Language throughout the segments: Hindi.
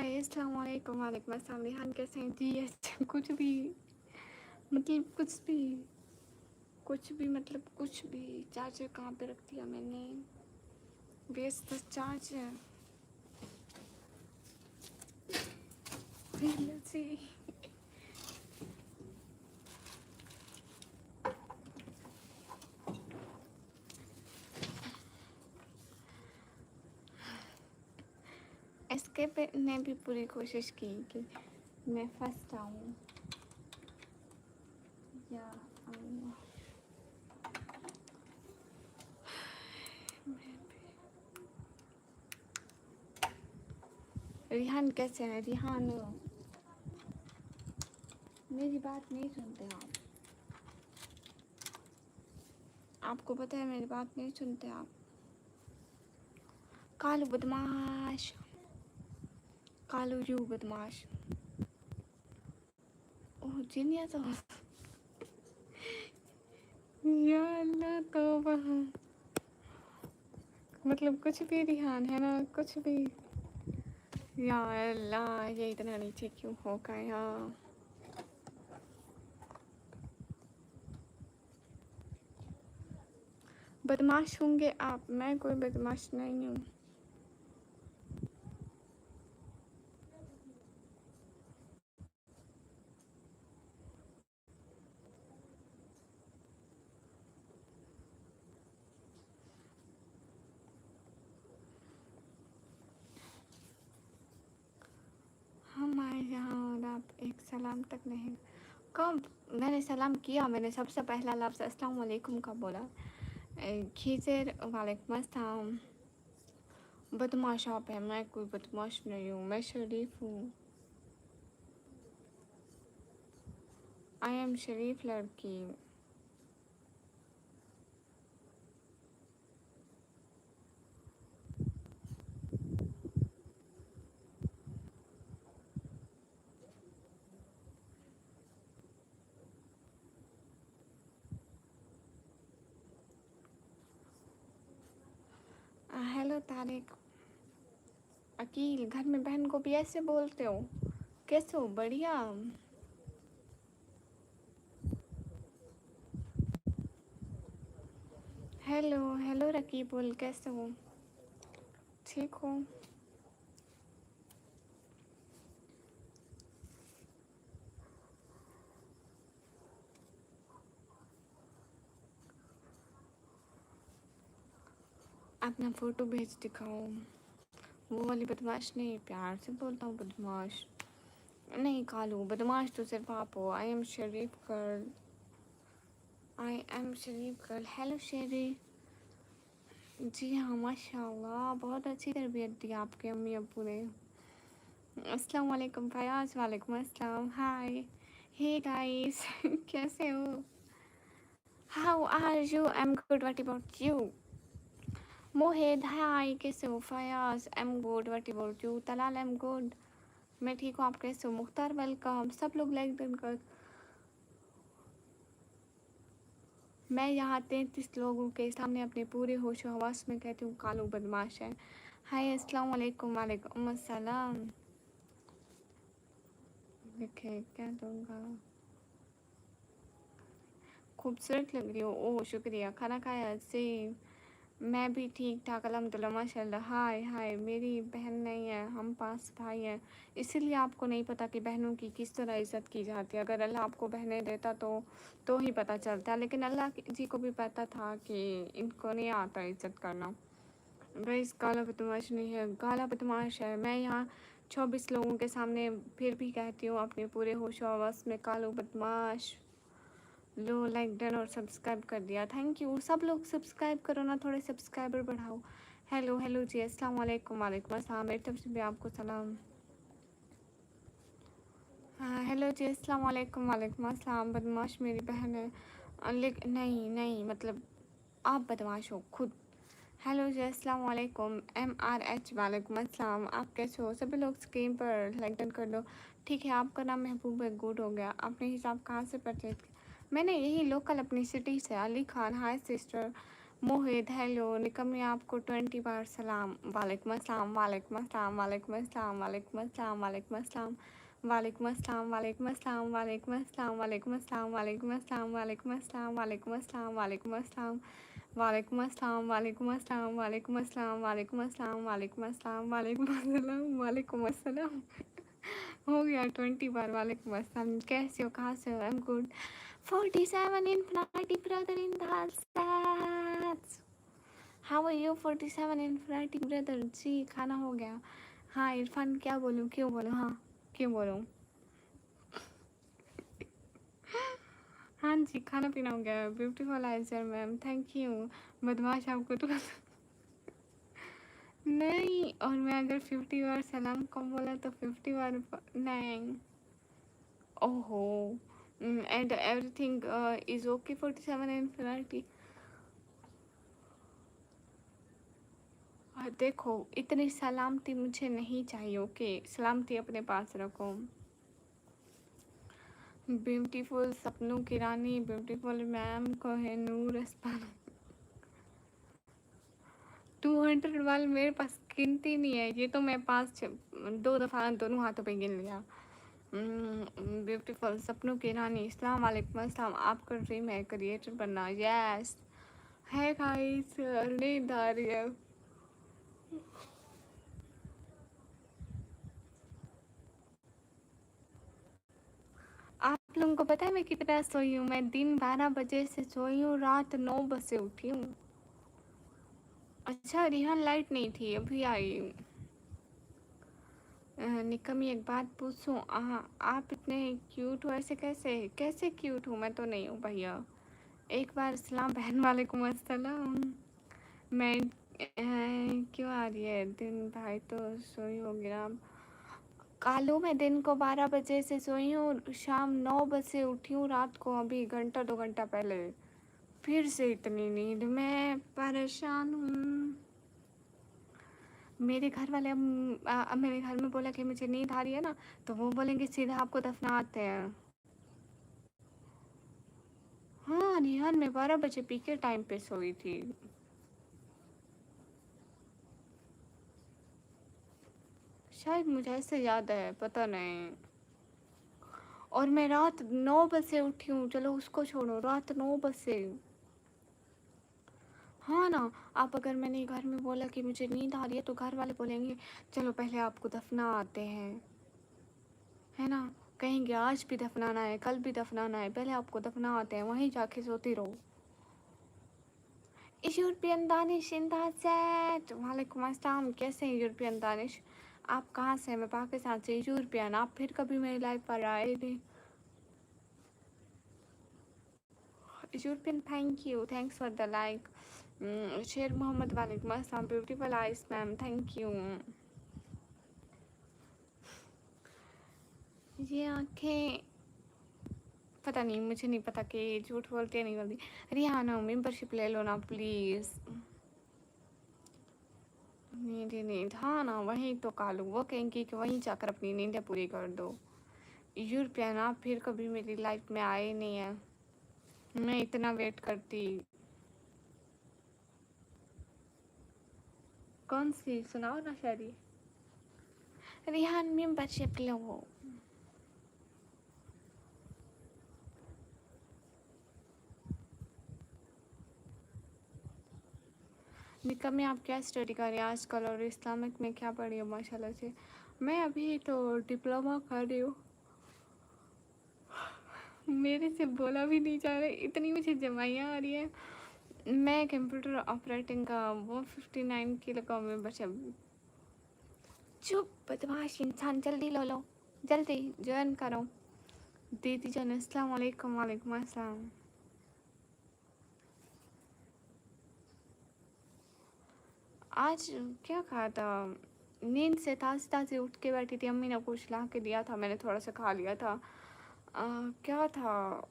हाय अस्सलाम वालेकुम वालेकुम अस्सलाम। रिहान कैसे हैं जी? कुछ भी मतलब कुछ भी मतलब कुछ भी। चार्जर कहाँ पे रख दिया मैंने? व्यस्त चार्जर से। एसके पे ने भी पूरी कोशिश की कि मैं फर्स्ट आऊँ या आऊँ। रिहान कैसे हैं? रिहान मेरी बात नहीं सुनते आप। आपको पता है मेरी बात नहीं सुनते आप। कालू बदमाश, कालू यू बदमाश। ओह जीनिया तो या अल्लाह तौबा। मतलब कुछ भी रिहान है ना, कुछ भी। या अल्लाह ये इतना नीचे क्यों हो गया? बदमाश होंगे आप, मैं कोई बदमाश नहीं हूँ। हमारे यहाँ और आप एक सलाम तक नहीं। कब मैंने सलाम किया? मैंने सबसे पहला लफ्ज़ अस्सलाम वालेकुम का बोला। खीज़र वालेकुम अस्सलाम। बदमाश आप है, मैं कोई बदमाश नहीं हूँ, मैं शरीफ हूँ। आई एम शरीफ लड़की। हेलो तारिक। अकील, घर में बहन को भी ऐसे बोलते हो? कैसे हो? बढ़िया। हेलो हेलो रकीबुल, कैसे हो? ठीक हो? अपना फ़ोटो भेज दिखाओ। वो वाली बदमाश नहीं, प्यार से बोलता हूँ बदमाश नहीं। कालू बदमाश तो सिर्फ आप हो। I am Sharif girl, I am Sharif girl. Hello शेरी। जी हाँ माशाल्लाह, बहुत अच्छी तरबियत दी आपके अम्मी अब्बू ने। अस्सलाम वालेकुम फयाज। वालेकुम अस्सलाम। हाय हे गाइस कैसे हो? How are you? I am good, what about you? Mohit hi, कैसे हो? Fayaz I am good, what about you? Talal I am good, मैं ठीक हूँ, आप कैसे हो? मुख्तार वेलकम। सब लोग लाइक डन कर। मैं यहाँ 33 लोगों के सामने अपने पूरे होश हवास में कहती हूँ कालू बदमाश है। हाय अस्सलाम वालेकुम। वालेकुम अस्सलाम। लिखे क्या दूँगा? खूबसूरत लग रही हो। ओह शुक्रिया। खाना खाया? से मैं भी ठीक ठाक अल्हम्दुलिल्लाह माशाल्लाह। हाय हाय, मेरी बहन नहीं है, हम 5 भाई हैं, इसीलिए आपको नहीं पता कि बहनों की किस तरह इज़्ज़त की जाती है। अगर अल्लाह आपको बहनें देता तो ही पता चलता, लेकिन अल्लाह जी को भी पता था कि इनको नहीं आता इज़्ज़त करना। गाइस काला बदमाश नहीं है, काला बदमाश है। मैं यहाँ 24 लोगों के सामने फिर भी कहती हूँ अपने पूरे होश हवास में कालू बदमाश। लो लाइक डन और सब्सक्राइब कर दिया, थैंक यू। सब लोग सब्सक्राइब करो ना, थोड़े सब्सक्राइबर बढ़ाओ। हेलो हेलो जी, अस्सलाम वालेकुम। वालेकुम अस्सलाम, मेरी तरफ से भी आपको सलाम। हाँ हेलो जी, अस्सलाम वालेकुम। वालेकुम अस्सलाम। बदमाश मेरी बहन है। लेकिन नहीं नहीं, मतलब आप बदमाश हो खुद। हेलो जी, अस्सलाम वालेकुम। MRH वालेकुम अस्सलाम। आप कैसे हो? सभी लोग स्क्रीन पर लाइक डन कर दो। ठीक है, आपका नाम महबूब है, गुड हो गया। आपने हिसाब कहाँ से परचेज किया? मैंने यही लोकल अपनी सिटी से। Ali Khan hi sister. Mohit hello, निकम्मी आपको 20 बार सलाम। वालेकुम अस्सलाम, वालेकुम अस्सलाम, वालेकुम अस्सलाम, वालेकुम अस्सलाम, वालेकुम अस्सलाम, वालेकुम अस्सलाम, वालेकुम अस्सलाम, वालेकुम अस्सलाम, वालेकुम अस्सलाम, वालेकुम अस्सलाम, वालेकुम अस्सलाम, वालेकुम अस्सलाम, वालेकुम अस्सलाम, वालेकुम अस्सलाम, वालेकुम अस्सलाम, वालेकुम अस्सलाम, वालेकुम अस्सलाम, वालेकुम अस्सलाम, वालेकुम अस्सलाम, वालेकुम अस्सलाम। हो गया 20 बार वालेकुम अस्सलाम। कैसे हो, कहाँ से हो? आई am good. 47 Infinity brother in the stats. How are you 47 Infinity brother? जी खाना हो गया। हाँ इरफान क्या बोलूँ, क्यों बोलूँ? हाँ क्यों बोलूँ? हाँ जी खाना पीना हो गया। Beautiful answer ma'am, thank you. बदमाश आपको तो नहीं, और मैं अगर 50 बार सलाम को बोला तो 50 बार नहीं। ओहो, and everything is okay 47 infinity. देखो इतनी सलामती मुझे नहीं चाहिए, ओके? सलामती अपने पास रखो। ब्यूटीफुल सपनों की रानी, ब्यूटीफुल मैम को है नूर अस्पान। 200 वाल मेरे पास गिनती नहीं है, ये तो मैं 2 दफ़ा दोनों हाथों पे गिन लिया। ब्यूटीफुल सपनों की रानी, अस्सलाम वालेकुम। अस्सलाम, आपका ड्रीम है क्रिएटर बनना? यस है गाइस, नींद आ रही है। आप लोगों को पता है मैं कितना सोई हूँ? मैं दिन 12 बजे से सोई हूँ, रात 9 बजे उठी हूँ। अच्छा रिहान लाइट नहीं थी, अभी आई। निकमी एक बात पूछूं? आप इतने क्यूट हो, ऐसे कैसे कैसे क्यूट हूँ? मैं तो नहीं हूँ भैया। एक बार सलाम बहन, वालेकुम अस्सलाम। मैं क्यों आ रही है दिन? भाई तो सोई होगी ना। कालू मैं दिन को 12 बजे से सोई हूँ, शाम 9 बजे उठी हूँ, रात को अभी घंटा 2 घंटा पहले। फिर से इतनी नींद, मैं परेशान हूँ। मेरे घर वाले अब मेरे घर में बोला कि मुझे नींद आ रही है ना, तो वो बोलेंगे सीधा आपको दफनाते हैं। हाँ निहान, मैं 12 बजे पी के टाइम पे सोई थी। शायद मुझे ऐसे याद है, पता नहीं। और मैं रात 9 बजे उठी हूँ, चलो उसको छोड़ो, रात 9 बजे। हाँ ना, आप अगर मैंने घर में बोला कि मुझे नींद आ रही है तो घर वाले बोलेंगे चलो पहले आपको दफना आते हैं, है ना? कहेंगे आज भी दफनाना है, कल भी दफनाना है, पहले आपको दफना आते हैं, वहीं जाके सोती रहो। European Danish in the chat, वालेकुम अस्सलाम। कैसे हैं यूरोपियन दानिश? आप कहाँ से हैं? मैं पाकिस्तान से। यूरोपियन, आप फिर कभी मेरी लाइफ पर आए नहीं। European thank you, thanks for the like. शेर मोहम्मद, वालेकुम अस्सलाम। Beautiful ice ma'am, thank you. ये आंखें पता नहीं, मुझे नहीं पता कि झूठ बोलती है नहीं बोलती। रिहाना मेंबरशिप ले लो ना प्लीज़। नींद ही नींद, हाँ ना वहीं तो कालू वो कहेंगी कि वहीं जाकर अपनी नींदें पूरी कर दो। यूरोपियन, आप फिर कभी मेरी लाइफ में आए नहीं है, मैं इतना वेट करती। कौन सी सुनाओ ना शायरी। रिहान मेंबरशिप लो। निकम में आप क्या स्टडी कर रहे हैं आजकल, और इस्लामिक में क्या पढ़ी हो माशाल्लाह से? मैं अभी तो डिप्लोमा कर रही हूँ। मेरे से बोला भी नहीं जा रहा, इतनी मुझे जमाइयाँ आ रही है। मैं कंप्यूटर ऑपरेटिंग का वो 59 किलो का मेंबरशिप। चुप बदमाश इंसान, जल्दी लो, जल्दी ज्वाइन करो। दीदी जान अस्सलाम वालेकुम। वालेकुम अस्सलाम। आज क्या खाया था? नींद से ताज़ी ताज़ी उठ के बैठी थी, अम्मी ने कुछ ला के दिया था, मैंने थोड़ा सा खा लिया था। क्या था?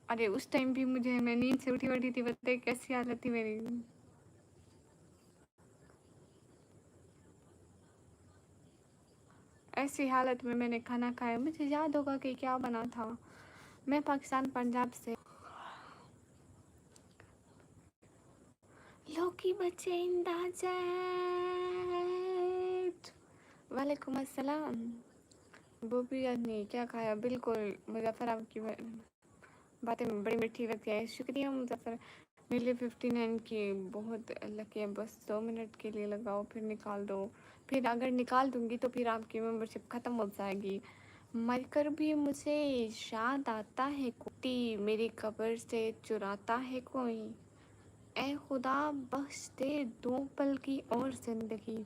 अरे उस टाइम भी मुझे, मैं नींद से उठी बैठी थी, बताइए कैसी हालत थी मेरी। ऐसी हालत में मैंने खाना खाया, मुझे याद होगा कि क्या बना था। मैं पाकिस्तान पंजाब से। लोकी बच्चे इंदाज़त वालेकुम अस्सलाम। वो भी नहीं क्या खाया, बिल्कुल मुजफ्फर आपकी बातें बड़ी मीठी लगती है। शुक्रिया मुजफ्फर, मेरे लिए 59 की बहुत लकी है। बस 2 मिनट के लिए लगाओ फिर निकाल दो। फिर अगर निकाल दूंगी तो फिर आपकी मेंबरशिप ख़त्म हो जाएगी। मरकर भी मुझे याद आता है, कुटी मेरी कब्र से चुराता है कोई। ऐ खुदा बख्श दे 2 पल की और ज़िंदगी,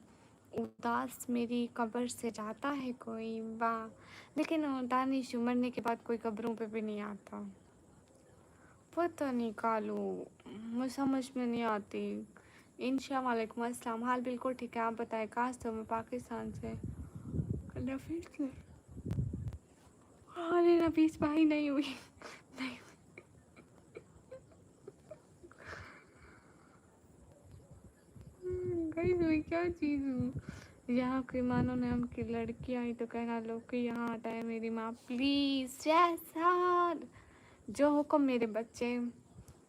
उदास मेरी कब्र से जाता है कोई। वाह, लेकिन दानिश मरने के बाद कोई कब्रों पे भी नहीं आता। पता नहीं कालू, मुझे समझ में नहीं आती। इंशा वालेकुम अस्सलाम, हाल बिल्कुल ठीक है, आप बताएं कहाँ से हो? मैं पाकिस्तान से। नफीस से? अरे नफीस भाई नहीं हुई। नहीं गई हुई क्या चीज़ हूँ। यहाँ के मानो ने हमकी लड़की आई तो कहना लो कि यहाँ आता है मेरी माँ, प्लीज़ जैसा जो हुक्म मेरे बच्चे।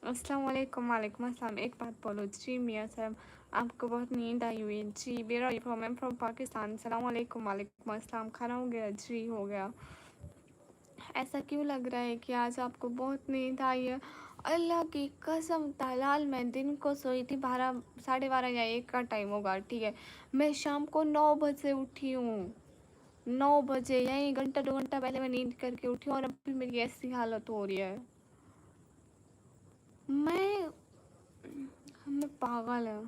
अस्सलाम वालेकुम। वालेकुम अस्सलाम। एक बात बोलो जी मियाँ साहब, आपको बहुत नींद आई हुई है जी। Where are you from? I am from Pakistan. सलाम वालेकुम। वालेकुम अस्सलाम। खाना हो गया जी? हो गया। ऐसा क्यों लग रहा है कि आज आपको बहुत नींद आई है? अल्लाह की कसम तालाल, मैं दिन को सोई थी 12, 12:30 या 1 का टाइम होगा, ठीक है। मैं शाम को 9 बजे उठी हूँ। 9 बजे, यही घंटा 2 घंटा पहले मैं नींद करके उठी हूँ और अभी मेरी ऐसी हालत हो रही है। मैं पागल है।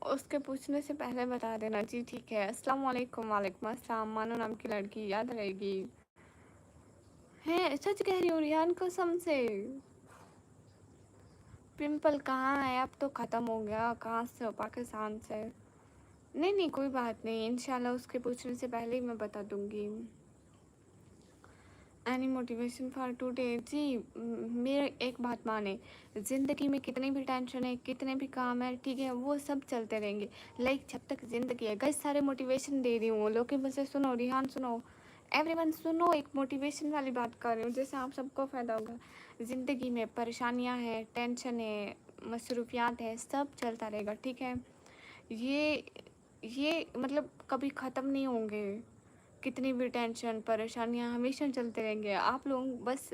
उसके पूछने से पहले बता देना जी, ठीक है। अस्सलाम वालेकुम। वालेकुम अस्सलाम। मानो नाम की लड़की याद रहेगी। है सच कह रही हूँ रियान, कसम से। पिंपल कहाँ है? अब तो ख़त्म हो गया। कहाँ से हो? पाकिस्तान से? नहीं नहीं कोई बात नहीं, इंशाल्लाह उसके पूछने से पहले ही मैं बता दूंगी। एनी मोटिवेशन फॉर टुडे जी? मेरे एक बात माने, ज़िंदगी में कितनी भी टेंशन है, कितने भी काम है, ठीक है, वो सब चलते रहेंगे। लाइक जब तक ज़िंदगी है। गैस सारे मोटिवेशन दे रही हूँ, लोग मुझसे सुनो, रिहान सुनो, एवरीवन सुनो, एक मोटिवेशन वाली बात कर रही हूँ जिससे आप सबको फ़ायदा होगा। ज़िंदगी में परेशानियाँ हैं, टेंशन है, मसरूफियात है, सब चलता रहेगा, ठीक है। ये ये मतलब कभी ख़त्म नहीं होंगे। कितनी भी टेंशन परेशानियां हमेशा चलते रहेंगे। आप लोग बस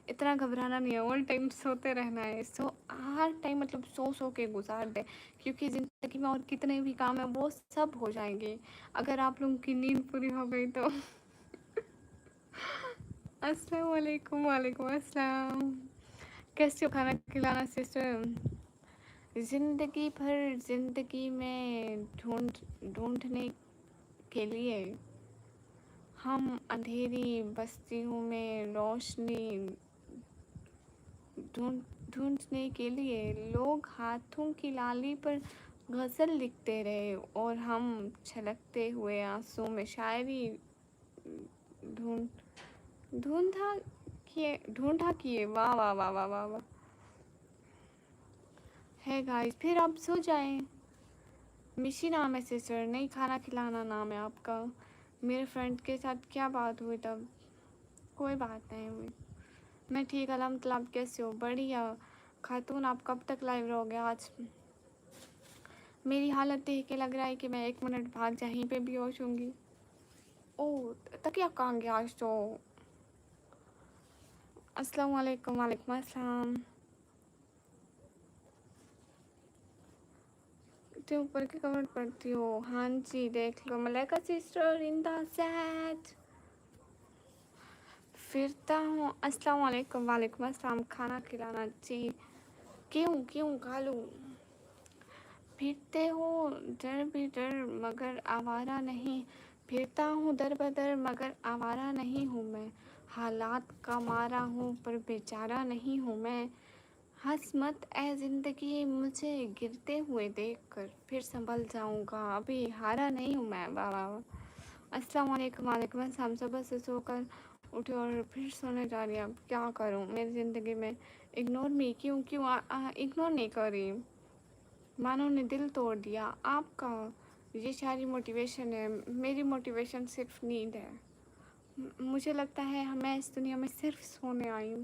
इतना घबराना नहीं है, ऑल टाइम सोते रहना है। हर टाइम मतलब सो के गुजार दे, क्योंकि ज़िंदगी में और कितने भी काम है वो सब हो जाएंगे अगर आप लोगों की नींद पूरी हो गई तो। अस्सलाम वालेकुम। वालेकुम अस्सलाम। कैसे हो? खाना खिलाना सिस्टर। ज़िंदगी भर ज़िंदगी में ढूंढने के लिए हम अंधेरी बस्तियों में रोशनी ढूंढ ढूंढने के लिए लोग हाथों की लाली पर गज़ल लिखते रहे और हम छलकते हुए आंसू में शायरी ढूंढ ढूंढा किए। वाह वाह वाह वाह वाह वाह। है गाइस, फिर आप सो जाएं। मिशी नाम है सिस्टर, नहीं खाना खिलाना नाम है आपका। मेरे फ्रेंड के साथ क्या बात हुई तब? कोई बात नहीं हुई। मैं ठीक अल्हम्दुलिल्लाह, आप कैसे हो? बढ़िया। खातून आप कब तक लाइव रहोगे आज? मेरी हालत देख के लग रहा है कि मैं 1 मिनट भाग यहीं पे बेहोश होंगी। ओह तकिया कहाँ गया आज तो। अस्सलाम वालेकुम। वालेकुम अस्सलाम। तो ऊपर के कमेंट पढ़ती हो? हाँ जी देख लो। Malaika sister in the set. फिरता हूँ। अस्सलाम वालेकुम। वालेकुम अस्सलाम। खाना खिलाना जी? क्यों क्यों खा लूँ। फिरते हो दर बदर मगर आवारा नहीं, फिरता हूँ दर बदर मगर आवारा नहीं हूँ मैं। हालात का मारा हूँ पर बेचारा नहीं हूँ मैं। हंस मत ए ज़िंदगी मुझे गिरते हुए देखकर, फिर संभल जाऊँगा, अभी हारा नहीं हूँ मैं। वाह वाह वाह। अस्सलाम वालेकुम। वालेकुम अस्सलाम। सुबह से सोकर उठी और फिर सोने जा रही। अब क्या करूँ मेरी ज़िंदगी में? Ignore me. क्यों क्यों इग्नोर नहीं कर रही? मानो ने दिल तोड़ दिया आपका। ये सारी मोटिवेशन है, मेरी मोटिवेशन सिर्फ नींद है। मुझे लगता है मैं इस दुनिया में सिर्फ सोने आई हूँ।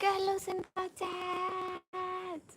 Carlos in the chat.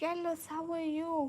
Carlos, how are you?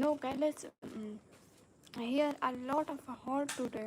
No guys, here a lot of hot today.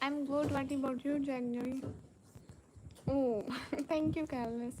I'm good. What about you, Jack Joy? Oh, thank you, Carlos.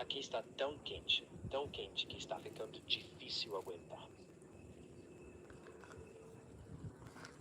Aqui está tão quente que está ficando difícil aguentar.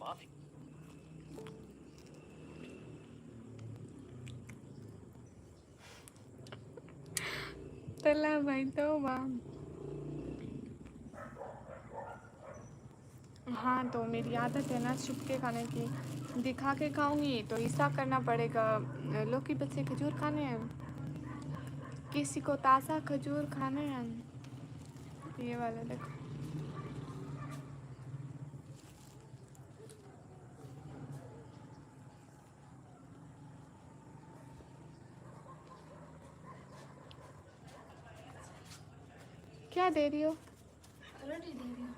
Move. तला भाई तौबा। हाँ तो मेरी आदत है ना छुप के खाने की, दिखा के खाऊंगी तो ऐसा करना पड़ेगा। लौकी बच्चे खजूर खाने हैं, किसी को ताज़ा खजूर खाने हैं। ये वाला देखो। क्या दे रही हो? रोटी दे रही हूँ।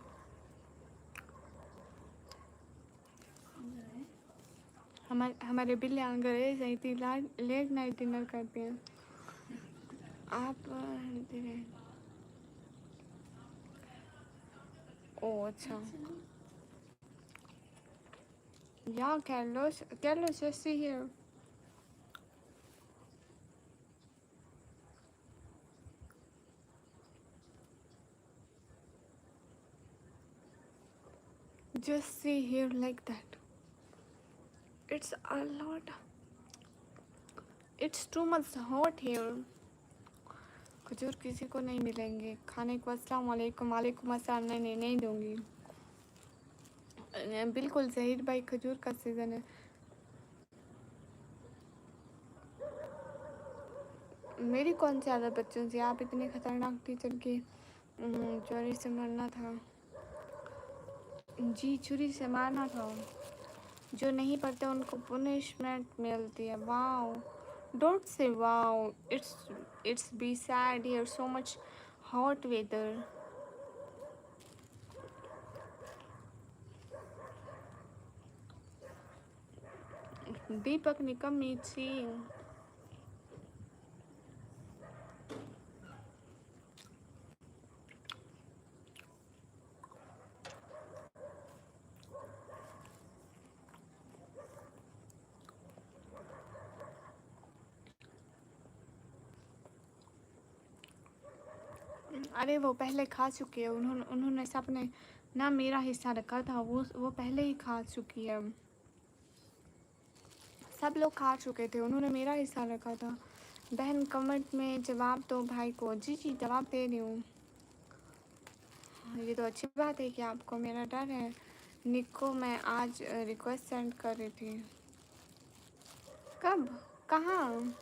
हमारे बिल्ली गए सही थी, लेट नाइट डिनर करते हैं। आप दे रहे हैं? ओह अच्छा। या Carlos just see here. Just see here like that. It's a lot. It's too much hot here. खजूर किसी को नहीं मिलेंगे खाने को। अस्सलाम वालेकुम। वालेकुम अस्सलाम। नहीं दूंगी। बिल्कुल ज़हीर भाई, खजूर का सीज़न है। मेरी कौन सी आदत बच्चों से? आप इतने खतरनाक टीचर की चोरी से मरना था। जी छुरी से मारना था। जो नहीं पढ़ते उनको पनिशमेंट मिलती है। Wow, don't say wow, it's be sad here, so much hot weather. Deepak Nikam मीठी। अरे वो पहले खा चुकी है। उन्होंने सबने ना मेरा हिस्सा रखा था, वो पहले ही खा चुकी है। सब लोग खा चुके थे, उन्होंने मेरा हिस्सा रखा था। बहन कमेंट में जवाब दो भाई को। जी जवाब दे रही हूँ। ये तो अच्छी बात है कि आपको मेरा डर है। निको मैं आज रिक्वेस्ट सेंड कर रही थी। कब? कहाँ?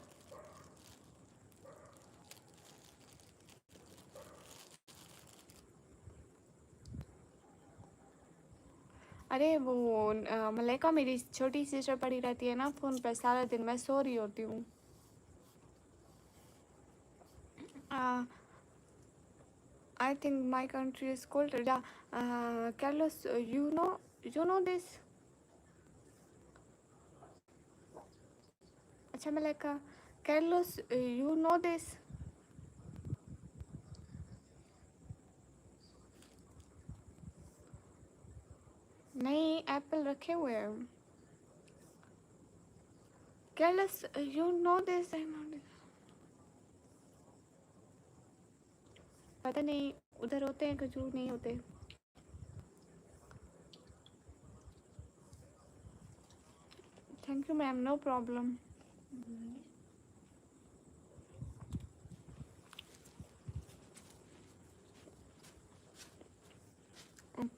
अरे वो मलाइका मेरी छोटी सिस्टर पड़ी रहती है ना फ़ोन पर सारा दिन, मैं सो रही होती हूँ। I think my country is colder. Yeah, Carlos, you know this. अच्छा Malaika, Carlos, you know this. नहीं, एप्पल रखे हुए हैं। Carlos, you know this. I know this. पता नहीं उधर होते हैं खजूर, नहीं होते। Thank you ma'am, no problem.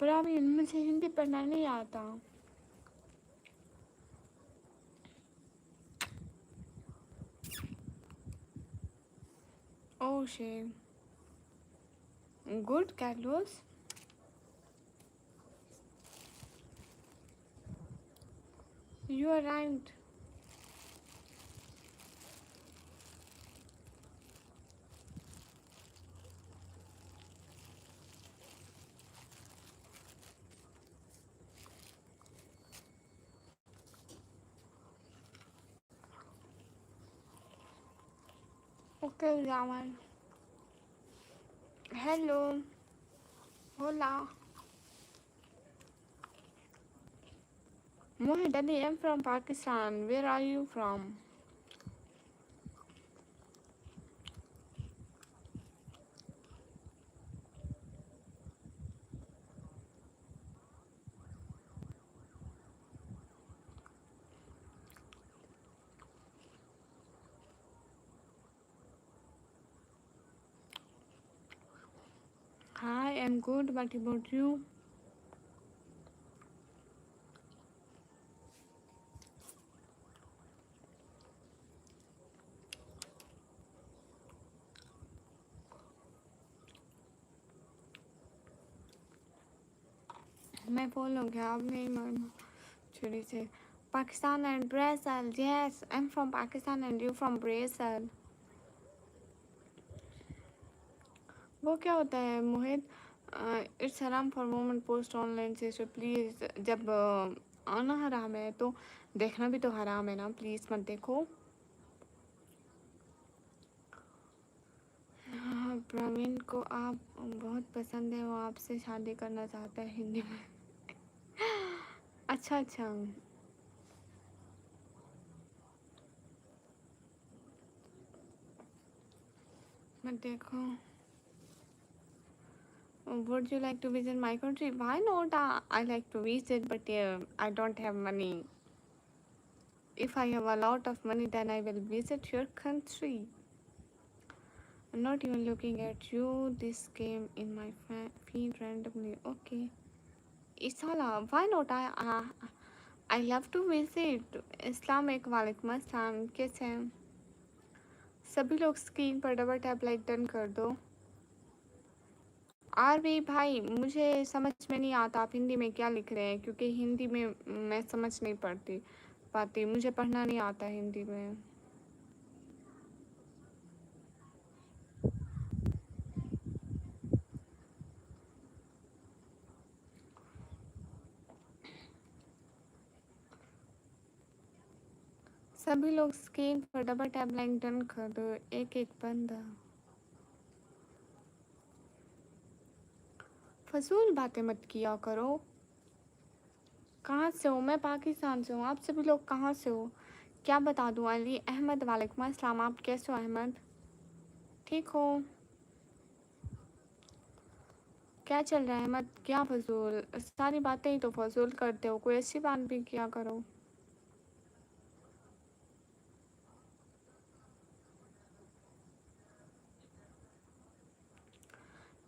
पर अभी इनमें से हिंदी पढ़ना नहीं आता। Oh shit. Good, Carlos. You are right. Okay, Raman. Hello. Hola. Mohit Ali, I'm from Pakistan. Where are you from? Hi, I'm good. What about you? मैं बोल हो गया अब नहीं मारना छुरी से. Pakistan and Brazil. Yes, I'm from Pakistan and you from Brazil. वो क्या होता है मोहित? इट्स हराम फॉर वुमन पोस्ट ऑनलाइन से प्लीज़. जब आना हराम है तो देखना भी तो हराम है ना. प्लीज़ मत देखो. हाँ, प्रवीण को आप बहुत पसंद है. वो आपसे शादी करना चाहता है हिंदी में. अच्छा अच्छा. मत देखो. Would you like to visit my country? Why not? I like to visit, but I don't have money. If I have a lot of money, then I will visit your country. I'm not even looking at you. This came in my feed randomly. Okay. Isala, why not? I love to visit. Islamic वालेकुम अस्सलाम. कैसे हैं सभी लोग? स्क्रीन पर डबल टैप लाइक डन कर दो. आर भी भाई मुझे समझ में नहीं आता आप हिंदी में क्या लिख रहे हैं, क्योंकि हिंदी में मैं समझ नहीं पाती. मुझे पढ़ना नहीं आता हिंदी में. सभी लोग स्क्रीन पर डबल टैप लाइक डन कर दो. एक एक बंदा. फजूल बातें मत किया करो. कहाँ से हो? मैं पाकिस्तान से हूँ. आप सभी लोग कहाँ से हो? क्या बता दूँ? अली अहमद वालेकुम अस्सलाम. आप कैसे हो अहमद? ठीक हो? क्या चल रहा है अहमद? क्या फजूल सारी बातें ही तो फजूल करते हो. कोई अच्छी बात भी किया करो.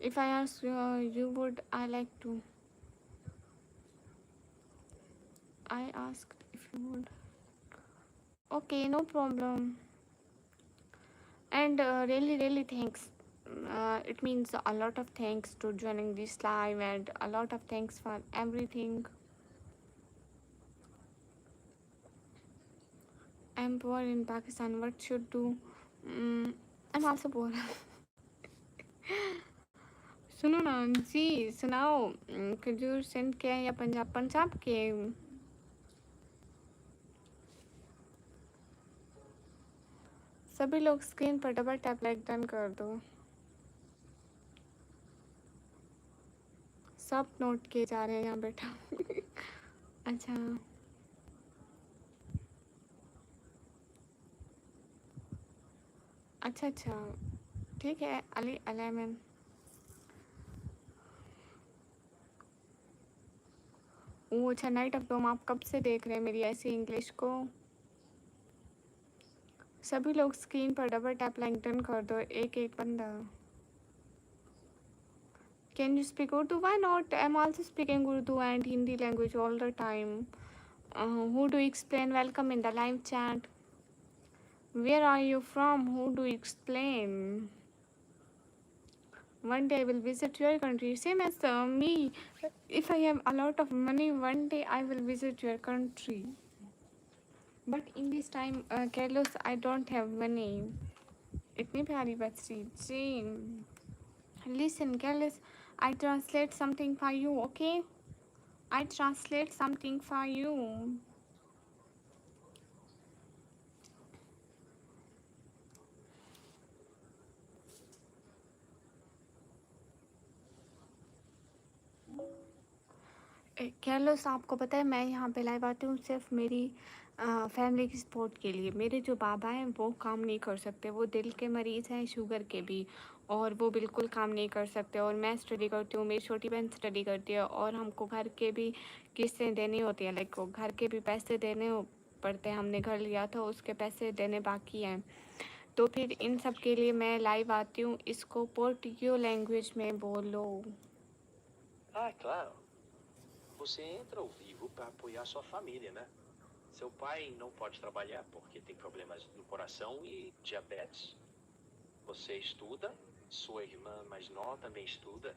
If I ask you would I like to. I asked if you would. Okay, no problem. And really thanks. It means a lot of thanks to joining this live, and a lot of thanks for everything. I'm poor in Pakistan. What should do? I'm also poor. सुनो ना जी, सुनाओ. खजूर सिंध के हैं या पंजाब के? सभी लोग स्क्रीन पर डबल टैप लाइक डन कर दो. सब नोट किए जा रहे हैं यहाँ बेटा. अच्छा अच्छा. ठीक है. अली अलैमन. वो अच्छा. नाइट ऑफ डोम आप कब से देख रहे हैं मेरी ऐसी इंग्लिश को? सभी लोग स्क्रीन पर डबल टैप लाइक डन कर दो. एक एक बंदा. Can you speak Urdu? Why not? I'm also speaking Urdu and Hindi language all the time. Who do you explain? Welcome in the live chat. Where are you from? Who do you explain? One day I will visit your country. Same as me. If I have a lot of money, one day I will visit your country. But in this time, Carlos, I don't have money. इतनी प्यारी बच्ची जी. Listen, Carlos, I translate something for you, okay? I translate something for you. कैर्लोस, आपको पता है मैं यहाँ पे लाइव आती हूँ सिर्फ मेरी फैमिली की सपोर्ट के लिए. मेरे जो बाबा हैं वो काम नहीं कर सकते. वो दिल के मरीज़ हैं, शुगर के भी, और वो बिल्कुल काम नहीं कर सकते. और मैं स्टडी करती हूँ, मेरी छोटी बहन स्टडी करती है, और हमको घर के भी किस्तें देनी होती हैं. लाइक घर के भी पैसे देने पड़ते हैं. हमने घर लिया था, उसके पैसे देने बाकी हैं. तो फिर इन सब के लिए मैं लाइव आती हूँ, इसको पोर्टुगीज लैंग्वेज में बोलो। Ah, claro. Você entra ao vivo para apoiar sua família, né? Seu pai não pode trabalhar porque tem problemas no coração e diabetes. Você estuda, sua irmã mais nova também estuda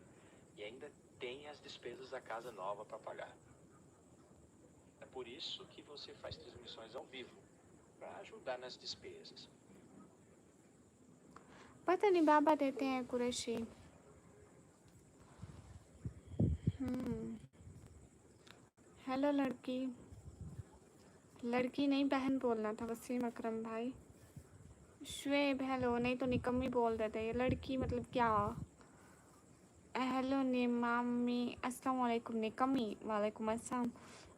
e ainda tem as despesas da casa nova para pagar. É por isso que você faz transmissões ao vivo, para ajudar nas despesas. पता नहीं बाबा देते हैं कुरैशी। हेलो लड़की, लड़की नहीं बहन बोलना था वसीम अकरम भाई। श्वेब हेलो, नहीं तो निकम्मी बोल देते। ये लड़की मतलब क्या? हेलो निमामी, अस्सलाम वालेकुम निकम्मी। वालेकुम अस्सलाम।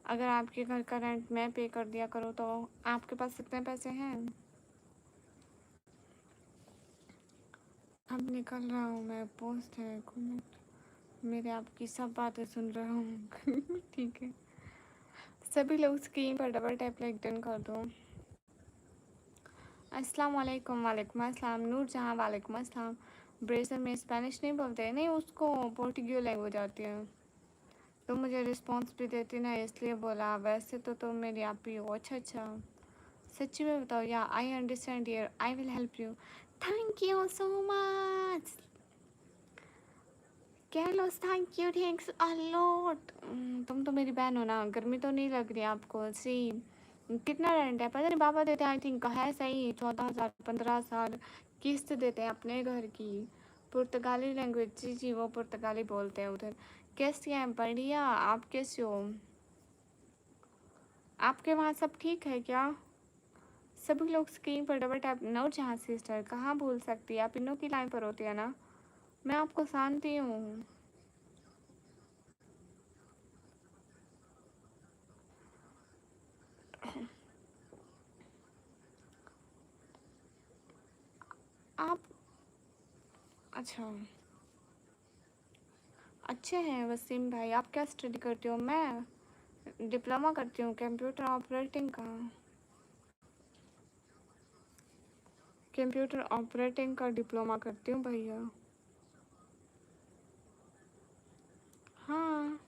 अगर आपके घर का रेंट मैं पे कर दिया करो तो आपके पास कितने पैसे हैं? अब निकल रहा हूँ मैं, पोस्ट है कमेंट, मेरे आपकी सब बातें सुन रहा हूँ। ठीक है, सभी लोग स्क्रीन पर डबल टैप लाइक डन कर दो। अस्सलाम वालेकुम। वालेकुम अस्सलाम। नूर जहाँ वालेकुम अस्सलाम। ब्रेजर में स्पेनिश नहीं बोलते? नहीं, उसको पोर्टुगीज लैंग्वेज आती है, तो मुझे रिस्पॉन्स भी देती ना, इसलिए बोला। वैसे तो तुम मेरी आप ही हो। अच्छा अच्छा, सच्ची में बताओ? Yeah I understand dear, I will help you. Thank you so much कैलोस, thank you, thanks a lot. तुम तो मेरी बहन हो ना, गर्मी तो नहीं लग रही आपको? सी कितना रेंट है पता नहीं, पापा देते हैं आई थिंक, है सही 14,000 15,000 किस्त देते हैं अपने घर की। पुर्तगाली लैंग्वेज, जी जी वो पुर्तगाली बोलते हैं उधर। कैसी हैं? बढ़िया, आप कैसे हो? आपके वहाँ सब ठीक है क्या? सभी लोग स्क्रीन पर डबल टैप। नो जहाँ सिस्टर, कहाँ भूल सकती है, आप इनों की लाइन पर होती है ना, मैं आपको जानती हूँ। आप अच्छा अच्छे हैं वसीम भाई। आप क्या स्टडी करते हो? मैं डिप्लोमा करती हूँ कंप्यूटर ऑपरेटिंग का। कंप्यूटर ऑपरेटिंग का डिप्लोमा करती हूँ भैया। हाँ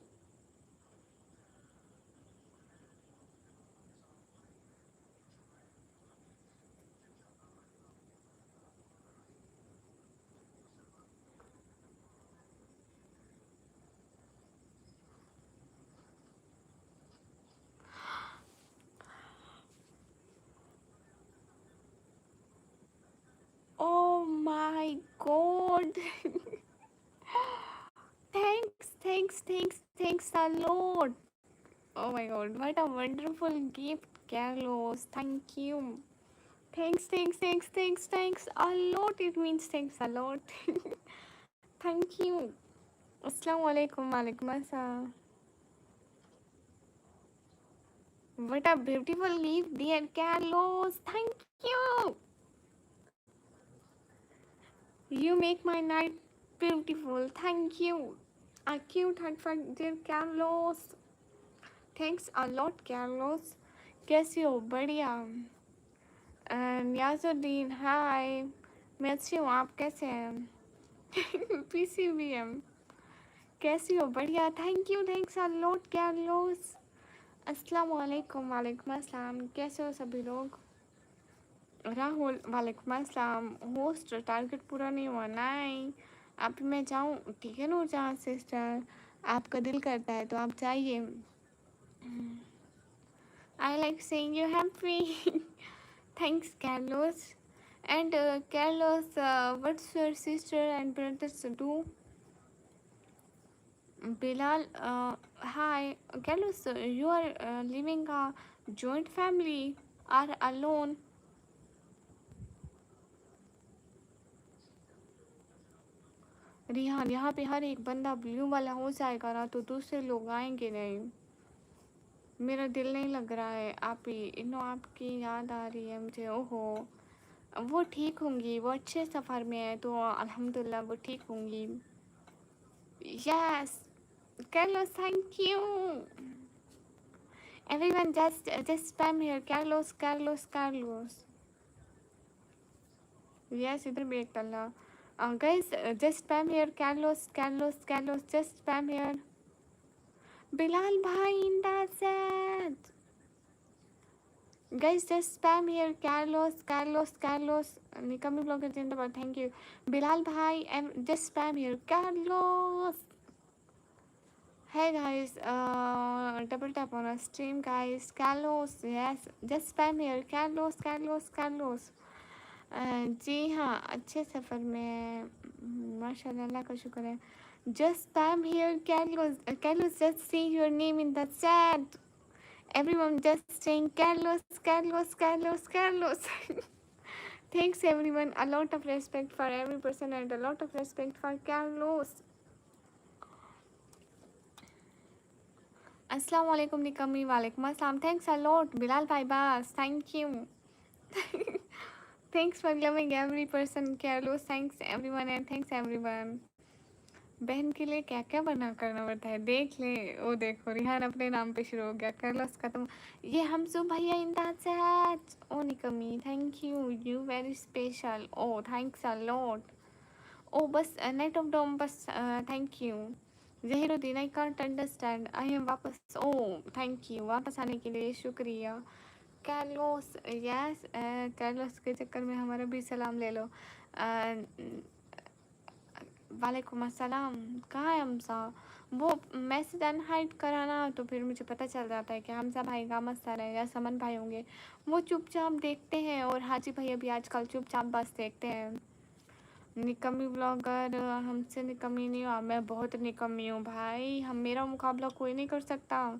oh my god thanks a lot. Oh my god, what a wonderful gift, Carlos. Thank you. Thanks a lot. It means thanks a lot. Thank you. Assalamu alaikum. Walaikum assalam. What a beautiful gift, dear Carlos. Thank you. You make my night beautiful. Thank you. A cute hug for dear Carlos. Thanks a lot, Carlos. कैसी हो? बढ़िया। नियाजुद्दीन हाय, मैं अच्छी हूँ, आप कैसे हैं? PCBM कैसी हो? बढ़िया, thank you, thanks a lot Carlos. अस्सलाम वालेकुम। वालेकुम अस्सलाम, कैसे हो सभी लोग? राहुल वालेकुम अस्सलाम। होस्ट टारगेट पूरा नहीं हुआ, नहीं अब मैं जाऊँ? ठीक है नूरजहां सिस्टर, आपका दिल करता है तो आप जाइए। I like seeing you happy. Thanks, Carlos. And Carlos, what's your sister and brothers do? Bilal, hi. Carlos, you are living a joint family or alone? Rihan, यहाँ पे हर एक बंदा ब्लू वाला हो जाएगा ना तो दूसरे लोग आएंगे नहीं। मेरा दिल नहीं लग रहा है, आप ही इनो, आपकी याद आ रही है मुझे। ओहो, वो ठीक होंगी, वो अच्छे सफ़र में है तो अल्हम्दुलिल्लाह वो ठीक होंगी। Yes Carlos, thank you. Everyone just spam here. Carlos. Yes, इधर भी एक तल्ला. Guys, just spam here. Carlos, just spam here. Bilal bhai in that set. Guys, just spam here. Carlos. Nikami blogger Zindabad. Thank you. Bilal bhai, just spam here. Carlos. Hey guys, double tap on our stream, guys. Carlos, yes, just spam here. Carlos. जी हाँ, अच्छे सफ़र में माशाल्लाह, अल्लाह का शुक्र है. Just spam here, Carlos, just see your name in the chat. Everyone just saying Carlos. Thanks everyone, a lot of respect for every person and a lot of respect for Carlos. Assalamu alaikum Nikami, walaikum assalam. Thanks a lot Bilal bhai Bas, thank you. Thanks for loving every person. Carlos, thanks everyone and thanks everyone. बहन के लिए क्या क्या बना करना पड़ता है, देख ले. ओ देखो, रिहान अपने नाम पे शुरू हो गया. कार्लोस खत्म. ये हम सो भैया इन दैट. ओ निकमी, थैंक यू वेरी स्पेशल. ओ थैंक्स अ लॉट. ओ बस नाइट ऑफ डोम बस. Thank you Zahiruddin. I can't understand. I am वापस. ओ थैंक यू, वापस आने के लिए शुक्रिया. Carlos, yes. कार्लोस के चक्कर में हमारा भी सलाम ले लो. वालेकुम अस्सलाम. कहाँ है हमसा? वो मैसेज अनहाइड कराना तो फिर मुझे पता चल जाता है कि हमसा भाई का मस्तर है या समन भाई होंगे. वो चुपचाप देखते हैं और हाजी भाई अभी आजकल चुपचाप बस देखते हैं. निकम्मी ब्लॉगर, हमसे निकम्मी नहीं हुआ. मैं बहुत निकम्मी हूँ भाई, हम मेरा मुकाबला कोई नहीं कर सकता.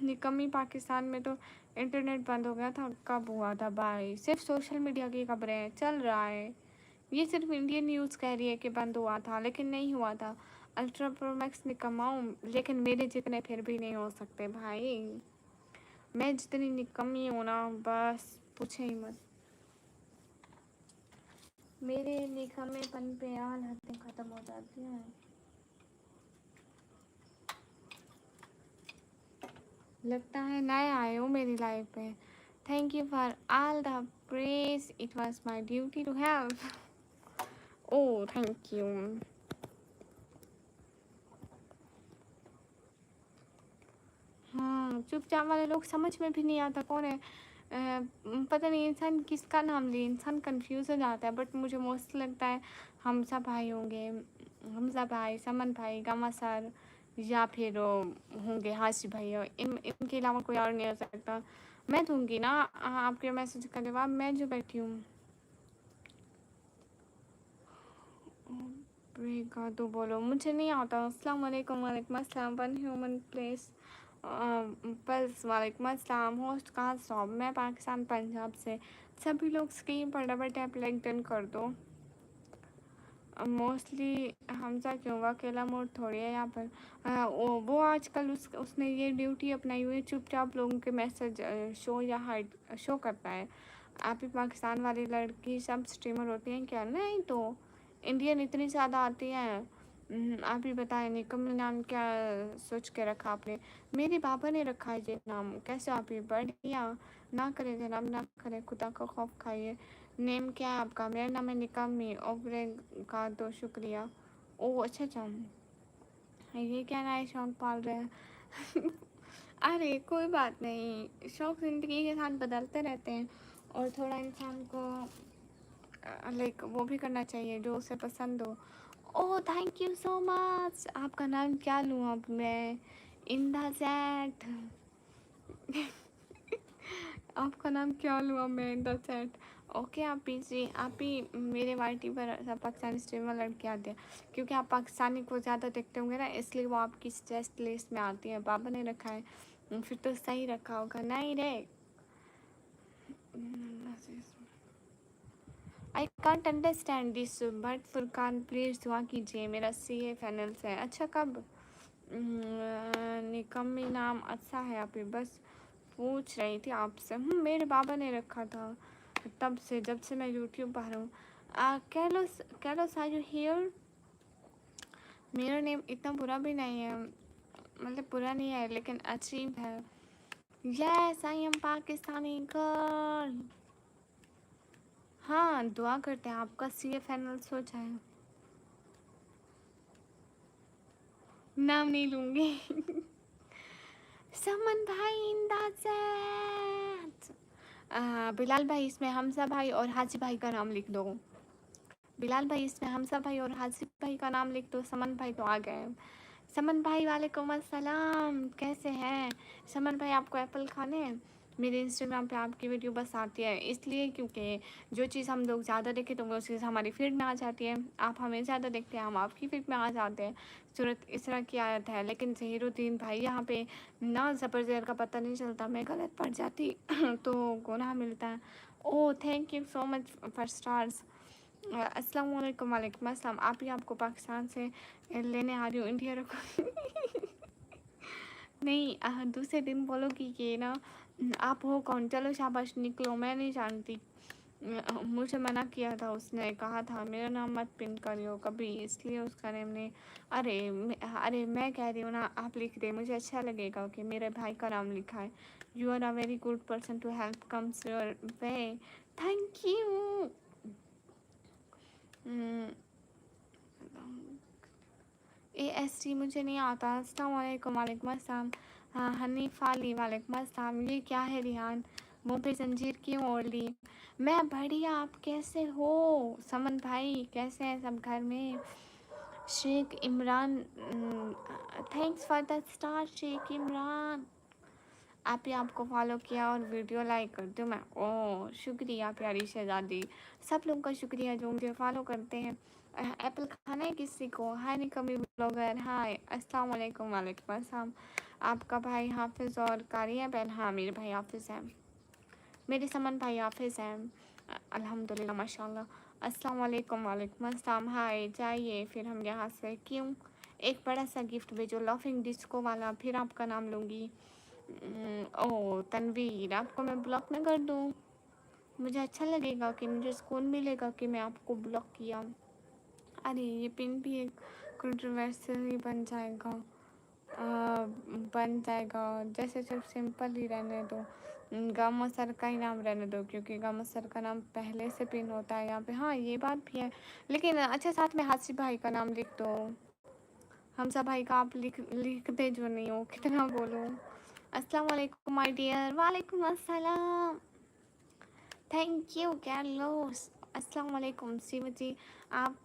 निकम्मी पाकिस्तान में तो इंटरनेट बंद हो गया था. कब हुआ था भाई? सिर्फ सोशल मीडिया की खबरें चल रहा है. ये सिर्फ इंडियन न्यूज़ कह रही है कि बंद हुआ था, लेकिन नहीं हुआ था. अल्ट्रा प्रो मैक्स निकम्मा हूँ, लेकिन मेरे जितने फिर भी नहीं हो सकते भाई. मैं जितनी निकम्मी हूँ ना, बस पूछे ही मत. मेरे निकम्मेपन पे आल हदें ख़त्म हो जाती हैं. लगता है नए आए हो मेरी लाइफ पे. Thank you for all the praise. It was my duty to help. Oh thank you. हाँ, चुपचाप वाले लोग समझ में भी नहीं आता कौन है. पता नहीं इंसान किसका नाम ले, इंसान कंफ्यूज हो जाता है. बट मुझे मोस्ट लगता है हमसा भाई होंगे. हमसा भाई, समन भाई, गामा सर, या फिर होंगे हाशी भाई. इनके अलावा कोई और नहीं हो सकता. मैं दूंगी ना आपके मैसेज का जवाब, मैं जो बैठी हूँ. ब्रेका तो बोलो, मुझे नहीं आता. अस्सलाम वालेकुम. वालेकुम अस्सलाम. One human place pulse. वालेकुम अस्सलाम. होस्ट कहाँ सॉब? मैं पाकिस्तान पंजाब से. सभी लोग स्क्रीन पर डबल टैप लाइक डन कर दो. मोस्टली हमसा क्यों? वो अकेला मोड थोड़ी है यहाँ पर. वो आजकल उसने ये ड्यूटी अपनाई हुई है, चुपचाप लोगों के मैसेज शो या हाइड शो करता है. आप ही पाकिस्तान वाली लड़की सब स्ट्रीमर होती हैं क्या? नहीं तो इंडियन इतनी ज़्यादा आती हैं. आप ही बताएं निकम नाम क्या सोच के रखा आपने? मेरे पापा ने रखा है ये नाम. कैसे आप ही? बढ़िया. ना करें जनाब, ना करें, खुदा का खौफ खाइए. नेम क्या है आपका? मेरा नाम है निकम्मी. ओवरे का तो शुक्रिया. ओह अच्छा. ये क्या नया शौक पाल रहे हैं? अरे कोई बात नहीं, शौक ज़िंदगी के साथ बदलते रहते हैं और थोड़ा इंसान को लाइक वो भी करना चाहिए जो उसे पसंद हो. Oh thank you so much. आपका नाम क्या लूँ अब मैं? In the chat. आपका नाम क्या लूँ अब मैं? In the chat. ओके आप जी, आप ही मेरे वाईटी पर सब पाकिस्तानी स्ट्रीमर लड़के आते हैं, क्योंकि आप पाकिस्तानी को ज़्यादा देखते होंगे ना, इसलिए वो आपकी सजेस्ट लिस्ट में आती है. पापा ने रखा है, फिर तो सही रखा होगा. नहीं रे. आई can't understand this but Furqan please दुआ कीजिए. मेरा CA फाइनल से है. अच्छा कब? निकम्मी नाम अच्छा है. आप ही बस पूछ रही थी आपसे. मेरे बाबा ने रखा था तब से, जब से मैं यूट्यूब पर हूँ. कैलोस आर यू हियर? मेरा नेम इतना बुरा भी नहीं है, मतलब बुरा नहीं है लेकिन अजीब है. Yes I am Pakistani girl. हाँ दुआ करते हैं आपका सीए फाइनल हो जाए। नाम नहीं लूँगी। समन भाई इन द चैट। बिलाल भाई इसमें हमजा भाई और हाजी भाई का नाम लिख दो। बिलाल भाई इसमें हमजा भाई और हाजी भाई का नाम लिख दो। समन भाई तो आ गए। समन भाई वालेकुम अस्सलाम, कैसे हैं समन भाई? आपको एप्पल खाने हैं? मेरे इंस्टाग्राम पे आपकी वीडियो बस आती है इसलिए क्योंकि जो चीज़ हम लोग ज़्यादा देखें तो वो चीज़ हमारी फीड में आ जाती है। आप हमें ज़्यादा देखते हैं, हम आपकी फीड में आ जाते हैं। सूरत इस तरह की आयत है। लेकिन ज़हीरुद्दीन भाई यहाँ पे ना ज़बर ज़ेर का पता नहीं चलता, मैं गलत पढ़ जाती तो गुनाह मिलता है। Oh thank you so much for stars. अस्सलाम वालेकुम। वालेकुम अस्सलाम। आप ही आपको पाकिस्तान से लेने आ रही हूँ, इंडिया रखो। नहीं दूसरे दिन बोलोगी कि ना आप हो कौन, चलो शाबाश निकलो, मैं नहीं जानती। मुझे मना किया था, उसने कहा था मेरा नाम मत पिन करियो कभी, इसलिए उसका नेम ने अरे मैं कह रही हूँ ना आप लिख दे, मुझे अच्छा लगेगा कि मेरे भाई का नाम लिखा है। You are a very good person to help comes your way. Thank you. AST मुझे नहीं आता। अस्सलाम वालेकुम। वालेकुम अस्सलाम। हाँ हनीफ अली वालेकुम अस्सलाम। ये क्या है रिहान, मुँह पे जंजीर क्यों ओढ़ ली? मैं बढ़िया, आप कैसे हो? समन भाई कैसे हैं सब घर में? Sheikh Imran, thanks for the star Sheikh Imran. आप ही आपको फॉलो किया और वीडियो लाइक कर दूँ मैं? ओह शुक्रिया प्यारी शहजादी, सब लोगों का शुक्रिया जो मुझे फॉलो करते हैं। एप्पल खाना है किसी को? हाय निकमी ब्लॉगर, हाय अस्सलाम वालेकुम। वालेकुम अस्सलाम। आपका भाई हाफिज़ और कारी है बहन? हाँ मेरे भाई हाफिज़ हैं, मेरे समन भाई हाफिज़ हैं अल्हम्दुलिल्लाह माशाल्लाह। अस्सलाम वालेकुम। वालेकुम अस्सलाम। हाय जाइए फिर हम यहाँ से क्यों? एक बड़ा सा गिफ्ट भेजो लॉफिंग डिस्को वाला, फिर आपका नाम लूँगी। ओह तनवीर, आपको मैं ब्लॉक ना कर दूँ? मुझे अच्छा लगेगा कि मुझे सुकून मिलेगा कि मैं आपको ब्लॉक किया। अरे ये पिन भी एक कंट्रोवर्शियल ही बन जाएगा। बन जाएगा, जैसे सिर्फ सिंपल ही रहने दो। गामा सर का ही नाम रहने दो क्योंकि गामा सर का नाम पहले से पिन होता है यहाँ पे। हाँ ये बात भी है, लेकिन अच्छा साथ में हासिफ भाई का नाम लिख दो। हमजा भाई का आप लिख दे जो नहीं हो, कितना बोलो। अस्सलाम वालेकुम माय डियर। वालेकुम अस्सलाम। Thank you Carlos. अस्सलाम वालेकुम शिव जी, आप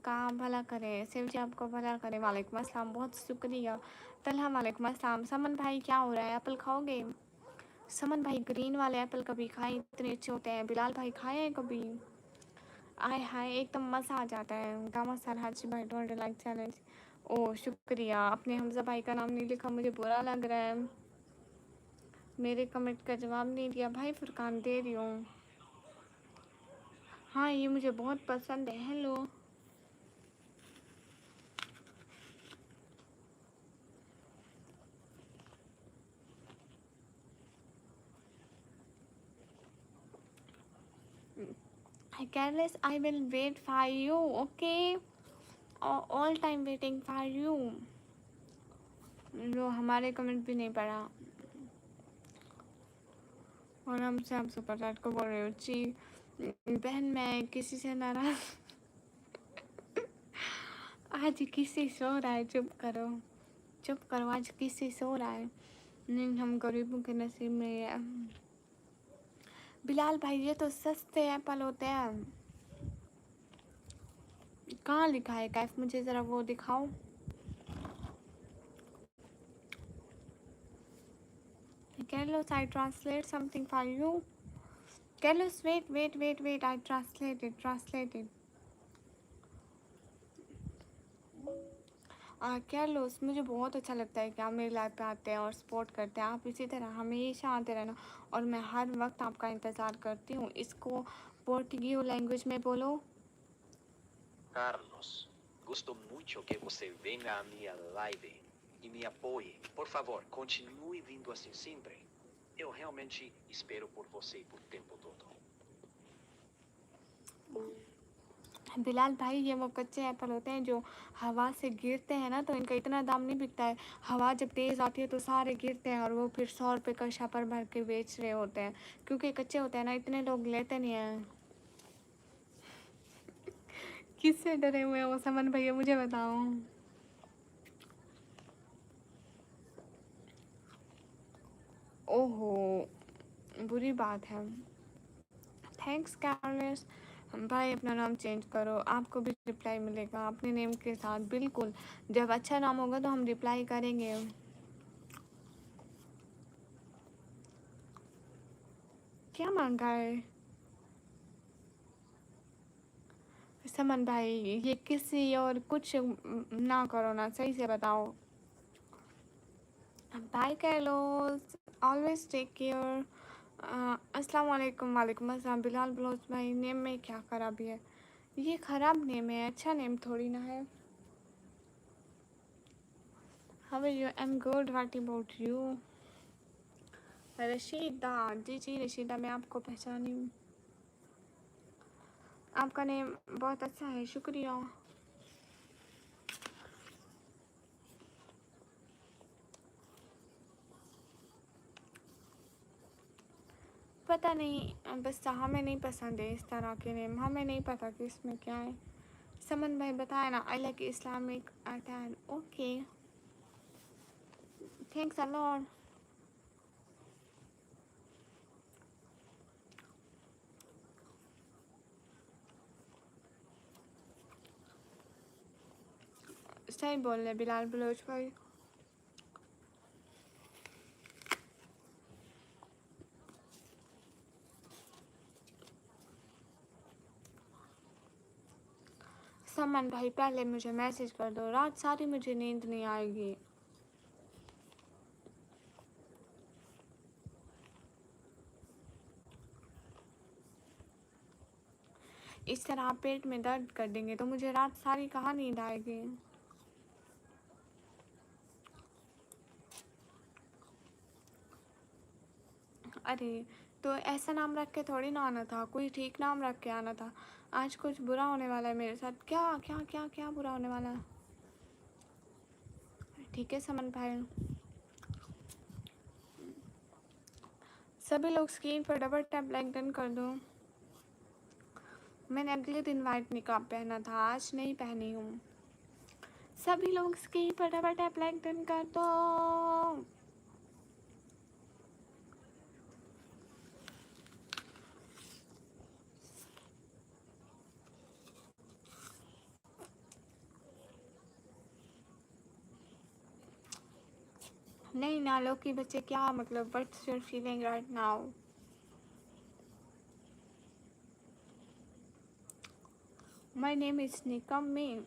का भला करे, शिव जी आपको भला करे। वालेकुम अस्सलाम, बहुत शुक्रिया। तलहा वालेकुम अस्सलाम। समन भाई क्या हो रहा है, एप्पल खाओगे? समन भाई ग्रीन वाले एप्पल कभी खाए, इतने अच्छे होते हैं। बिलाल भाई खाए हैं कभी? आय हाय एकदम मज़ा आ जाता है। गामा सर हाजी भाई डोंट लाइक चैलेंज। ओह शुक्रिया, आपने हमजा भाई का नाम नहीं लिखा, मुझे बुरा लग रहा है। मेरे कमेंट का जवाब नहीं दिया भाई फुरकान, दे रही हूँ। हाँ ये मुझे बहुत पसंद है। Hello careless, I will wait for you, okay? All time waiting for you। लो हमारे कमेंट भी नहीं पढ़ा और हमसे आप सुपर चैट को बोल रहे हो ची बहन, मैं किसी से नाराज। आज किसी सो रहा है, चुप करो चुप करो, आज किसी सो रहा है। नहीं हम गरीबों के नसीब में है। बिलाल भाई ये तो सस्ते एप्पल होते हैं। कहाँ लिखा है कैफ, मुझे ज़रा वो दिखाओ। Carlos, I translate something for you. Carlos, wait, I translated. Carlos, मुझे बहुत अच्छा लगता है कि आप मेरे लाइव पे आते हैं और सपोर्ट करते हैं। आप इसी तरह हमेशा आते रहना और मैं हर वक्त आपका इंतज़ार करती हूँ। इसको पोर्टुगीज लैंग्वेज में बोलो। Carlos, gosto muito que você venha à minha live e me apoie. Por favor, continue vindo assim sempre. Eu realmente espero por você por tempo todo. Bilal भाई ये वो कच्चे एप्पल होते हैं जो हवा से गिरते हैं ना, तो इनका इतना दाम नहीं बिकता है। हवा जब तेज़ आती है तो सारे गिरते हैं और वो फिर 100 रुपये का छापर भर के बेच रहे होते हैं, क्योंकि कच्चे होते हैं ना, इतने लोग लेते नहीं हैं। किस से डरे हुए हो समन भैया, मुझे बताओ। ओहो, बुरी बात है। Thanks Carlos. भाई अपना नाम चेंज करो, आपको भी रिप्लाई मिलेगा अपने नेम के साथ। बिल्कुल, जब अच्छा नाम होगा तो हम रिप्लाई करेंगे। क्या मांगा है समन भाई? ये किसी और कुछ ना करो ना, सही से बताओ। बाय कैलोस, ऑलवेज टेक केयर। अस्सलाम वालेकुम। वालेकुम अस्सलाम। बिलाल ब्लोच भाई, नेम में क्या खराबी है? ये खराब नेम है, अच्छा नेम थोड़ी ना है। How are you? I am good, what about you? Rashida, ji ji Rashida, मैं आपको पहचानी हूँ। आपका नेम बहुत अच्छा है, शुक्रिया। पता नहीं, बस हमें नहीं पसंद है इस तरह के नेम, हमें नहीं पता कि इसमें क्या है। समन भाई बताए ना, I like Islamic attain. Okay, thanks a lot. सही बोल रहे बिलाल बलोच भाई। समन भाई पहले मुझे मैसेज कर दो, रात सारी मुझे नींद नहीं आएगी। इस तरह आप पेट में दर्द कर देंगे तो मुझे रात सारी कहाँ नींद आएगी। अरे, तो ऐसा नाम रख के थोड़ी ना आना था, कोई ठीक नाम रख के आना था। आज कुछ बुरा होने वाला है मेरे साथ। क्या क्या क्या क्या बुरा होने वाला है? ठीक है समन भाई। सभी लोग स्क्रीन पर डबल टैप लाइक डन कर दो। मैंने अगले दिन वाइट निकाब पहना था, आज नहीं पहनी हूँ। सभी लोग स्क्रीन पर डबल टैप लाइक डन कर दो। नहीं नालो की बच्चे, क्या मतलब, what's your feeling right now? My name is Nikam में।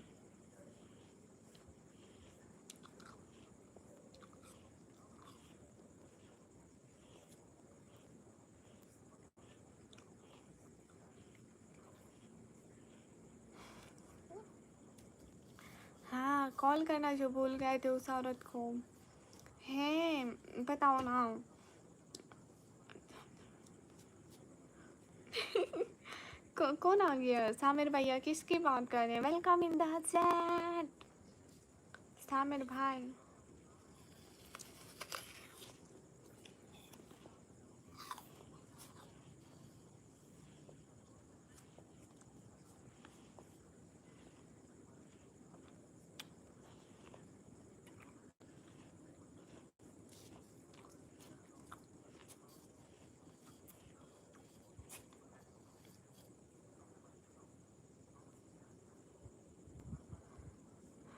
हाँ, कॉल करना जो भूल गए थे उस औरत को। है बताओ ना। कौन आ गया? सामिर भैया, किसकी बात कर रहे हैं? वेलकम इन द चैट सामिर भाई।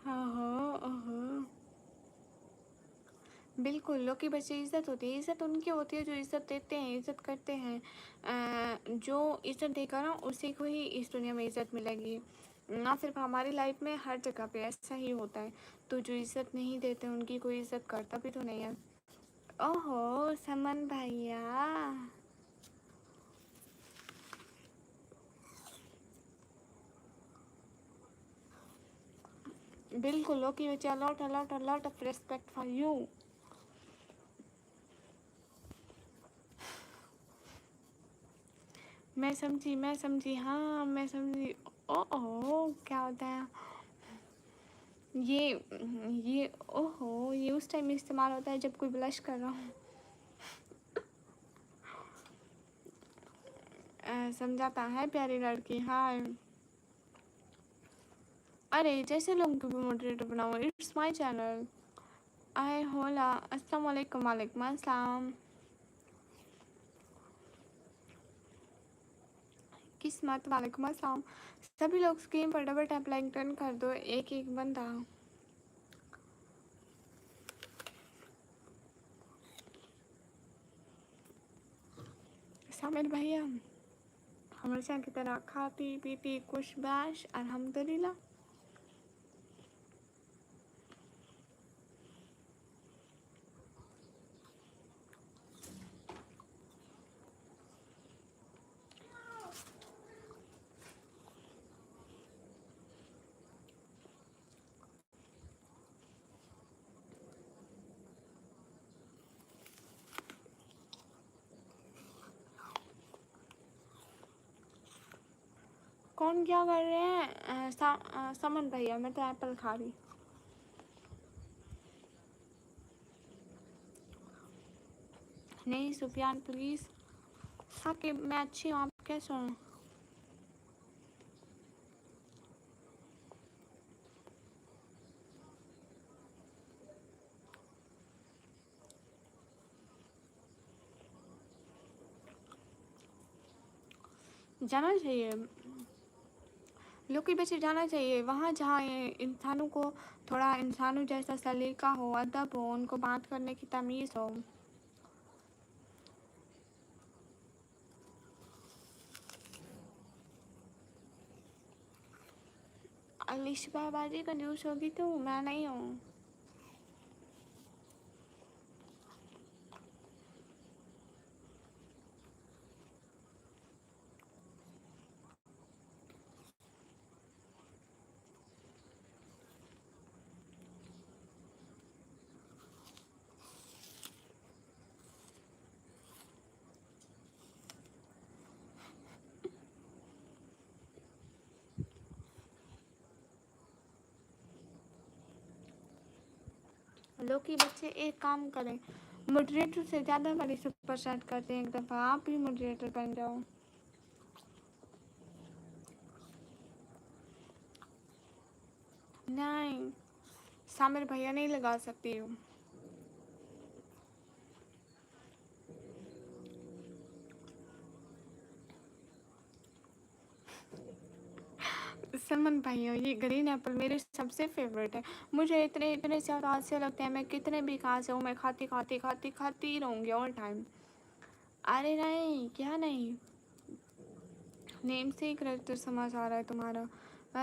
हाँ, बिल्कुल, लोग की बच्चे इज़्ज़त होती है, इज़्ज़त उनकी होती है जो इज़्ज़त देते हैं, इज़्ज़त करते हैं। जो इज़्ज़त देगा ना उसी को ही इस दुनिया में इज़्ज़त मिलेगी। ना सिर्फ हमारी लाइफ में, हर जगह पे ऐसा ही होता है। तो जो इज़्ज़त नहीं देते उनकी कोई इज़्ज़त करता भी तो नहीं है। ओहो समन भैया, बिल्कुल, लोग की बच्चे, a lot of respect for you. मैं समझी, हाँ मैं समझी। ओह क्या होता है ये? ओहो, ये उस टाइम इस्तेमाल होता है जब कोई ब्लश कर रहा हो। समझाता है प्यारी लड़की, हाँ। अरे जैसे लोगों को भी मॉडरेटर बनाओ, इट्स माय चैनल। आए होला, अस्सलाम वालेकुम, वालेकुम अस्सलाम। किस्मत, वालेकुम अस्सलाम। सभी लोग स्क्रीन पर डबल टैप लाइक टर्न कर दो, एक एक बंदा। सामिर भैया हमेशा की तरह खाती पीती कुछ बाश अल्हम्दुलिल्लाह। कौन क्या कर रहे हैं? समन भैया, मैं तो एप्पल खा रही। नहीं सुफियान प्लीज़। साकिब मैं अच्छी हूँ, आप कैसे हो? जाना चाहिए, लोग के बच्चे जाना चाहिए वहाँ जहाँ ये इंसानों को थोड़ा इंसानों जैसा सलीका हो, अदब हो, उनको बात करने की तमीज़ हो। अलिशा बाजी कंजूस होगी तो मैं नहीं हूँ। लोग के बच्चे एक काम करें, मॉडरेटर से ज़्यादा बड़ी सुपर चैट करते हैं, एक दफ़ा आप भी मॉडरेटर बन जाओ। नहीं सामिर भैया नहीं लगा सकती हूँ। सलमान भैया ये ग्रीन एप्पल मेरे सबसे फेवरेट है। मुझे इतने इतने ज़्यादा अच्छे लगते हैं, मैं कितने भी खा सकूँ, मैं खाती खाती खाती खाती रहूँगी ऑल टाइम। अरे नहीं क्या नहीं, नेम से ही करेक्टर समझ आ रहा है तुम्हारा।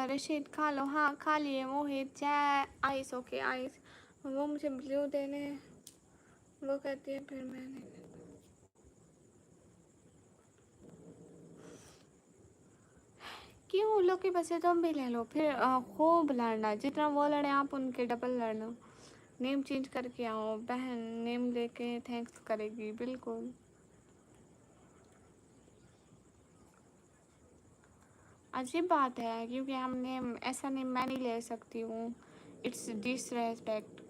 रशीद खा लो, हाँ खा लिए। मोहित जय आइस, ओके आइस। वो मुझे ब्लू देने, वो कहती है फिर मैंने। क्यों लोग के बच्चे तुम भी ले लो फिर, खूब लड़ना, जितना वो लड़े आप उनके डबल लड़ना। नेम चेंज करके आओ बहन, नेम लेके थैंक्स करेगी बिल्कुल। अजीब बात है क्योंकि हम नेम ऐसा नेम मैं नहीं ले सकती हूँ, इट्स डिसरेस्पेक्ट।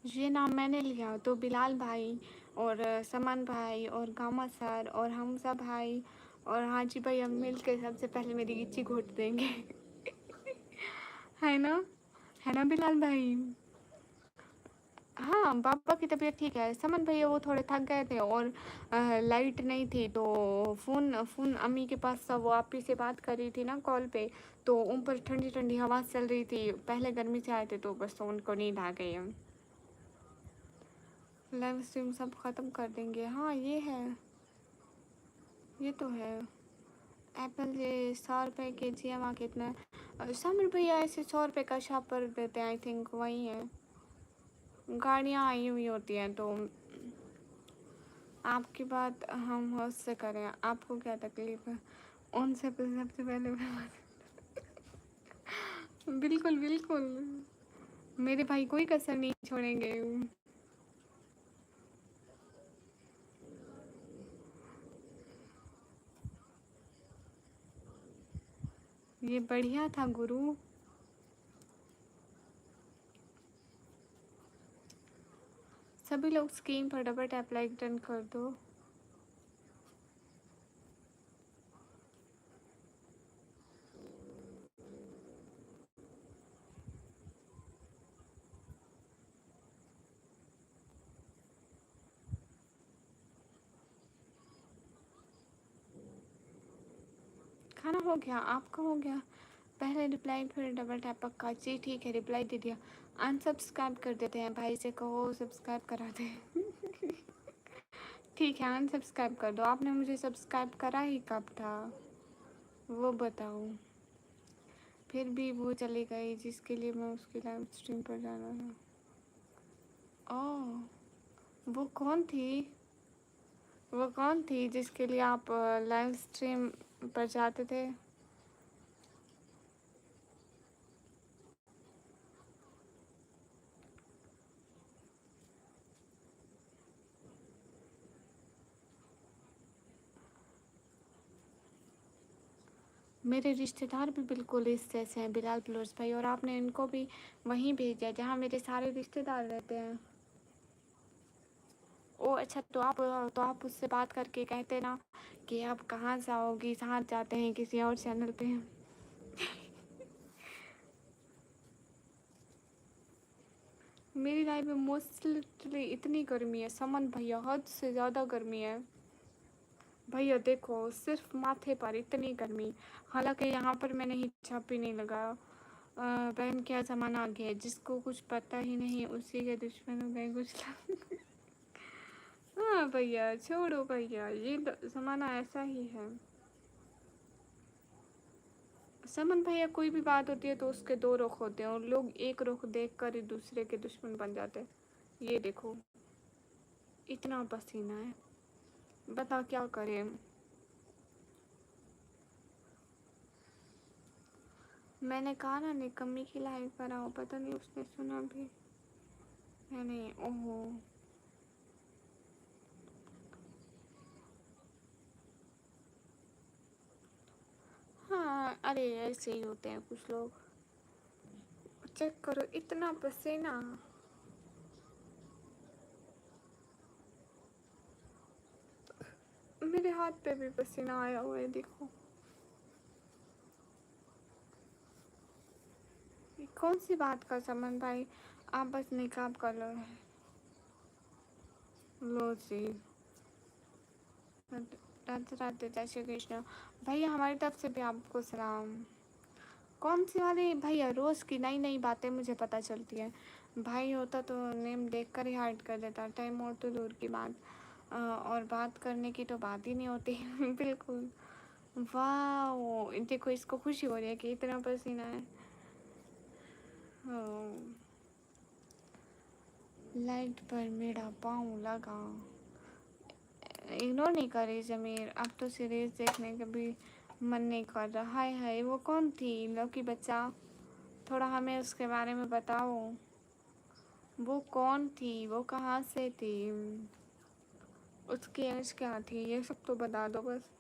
ये नाम मैंने लिया तो बिलाल भाई और समान भाई और गामा सर और हमजा भाई और हाजी भाई हम मिल के सबसे पहले मेरी गिच्ची घोट देंगे। है ना बिलाल भाई? हाँ पापा की तबीयत ठीक है। समन भैया वो थोड़े थक गए थे और लाइट नहीं थी तो फ़ोन फ़ोन अम्मी के पास था, वो आप ही से बात कर रही थी ना कॉल पे, तो ऊपर ठंडी ठंडी हवा चल रही थी, पहले गर्मी से आए थे तो बस तो उनको नींद आ गई है। लाइव स्ट्रीम सब ख़त्म कर देंगे, हाँ ये है, ये तो है। एप्पल ये 100 रुपये के जी, वहाँ कितना है? समर भैया ऐसे 100 रुपये का शॉप पर देते हैं, आई थिंक वही है। गाड़ियाँ आई हुई होती हैं तो आपकी बात हम होस्ट से करें, आपको क्या तकलीफ है? उनसे सबसे पहले बिल्कुल बिल्कुल, मेरे भाई कोई कसर नहीं छोड़ेंगे। ये बढ़िया था गुरु। सभी लोग स्क्रीन पर डबल टैप लाइक डन कर दो। खाना हो गया, आपका हो गया? पहले रिप्लाई फिर डबल टैप पक्का। जी ठीक है, रिप्लाई दे दिया। अनसब्सक्राइब कर देते हैं, भाई से कहो सब्सक्राइब करा दे। ठीक है, अनसब्सक्राइब कर दो। आपने मुझे सब्सक्राइब करा ही कब था वो बताओ। फिर भी वो चली गई जिसके लिए मैं उसकी लाइव स्ट्रीम पर जाना था। ओह, वो कौन थी? वो कौन थी जिसके लिए आप लाइव स्ट्रीम पर जाते थे? मेरे रिश्तेदार भी बिल्कुल इस जैसे हैं, बिलाल बलोच भाई, और आपने इनको भी वहीं भेजा जहाँ मेरे सारे रिश्तेदार रहते हैं। ओ अच्छा, तो आप उससे बात करके कहते ना कि आप कहाँ जाओगी, साथ जाते हैं किसी और चैनल पे। मेरी लाइफ में मोस्टली इतनी गर्मी है समन भैया, हद से ज़्यादा गर्मी है भैया। देखो सिर्फ माथे पर इतनी गर्मी, हालांकि यहाँ पर मैंने हिजाब भी नहीं लगाया। बहन क्या ज़माना आ गया है, जिसको कुछ पता ही नहीं उसी के दुश्मन हो गए कुछ लोग। हाँ भैया छोड़ो भैया, ये ज़माना ऐसा ही है। समन भैया कोई भी बात होती है तो उसके दो रुख होते हैं, और लोग एक रुख देख कर ही दूसरे के दुश्मन बन जाते हैं। ये देखो इतना पसीना है, बता क्या करें। मैंने कहा ना निकम्मी की लाइफ पर आओ, पता नहीं उसने सुना भी या नहीं। ओहो हाँ, अरे ऐसे ही होते हैं कुछ लोग। चेक करो इतना पसीना। मेरे हाथ पे भी पसीना आया हुआ है देखो। ये कौन सी बात का समन भाई, आप बस निकाब कर लो। लो जी, राधे राधे, जय श्री कृष्ण। भैया हमारी तरफ से भी आपको सलाम। कौन सी वाली भैया, रोज़ की नई नई बातें मुझे पता चलती है। भाई होता तो नेम देख कर ही हाइड कर देता, टाइम और तो दूर की बात। और बात करने की तो बात ही नहीं होती। बिल्कुल। वाह देखो, इसको खुशी हो रही है कि इतना पसीना है। लाइट पर मेरा पाँव लगा। इग्नोर नहीं कर रही ज़मीर, अब तो सीरीज देखने का भी मन नहीं कर रहा। हाय हाय, वो कौन थी लौकी बच्चा, थोड़ा हमें उसके बारे में बताओ। वो कौन थी, वो कहाँ से थी, उसकी एज क्या थी, ये सब तो बता दो बस।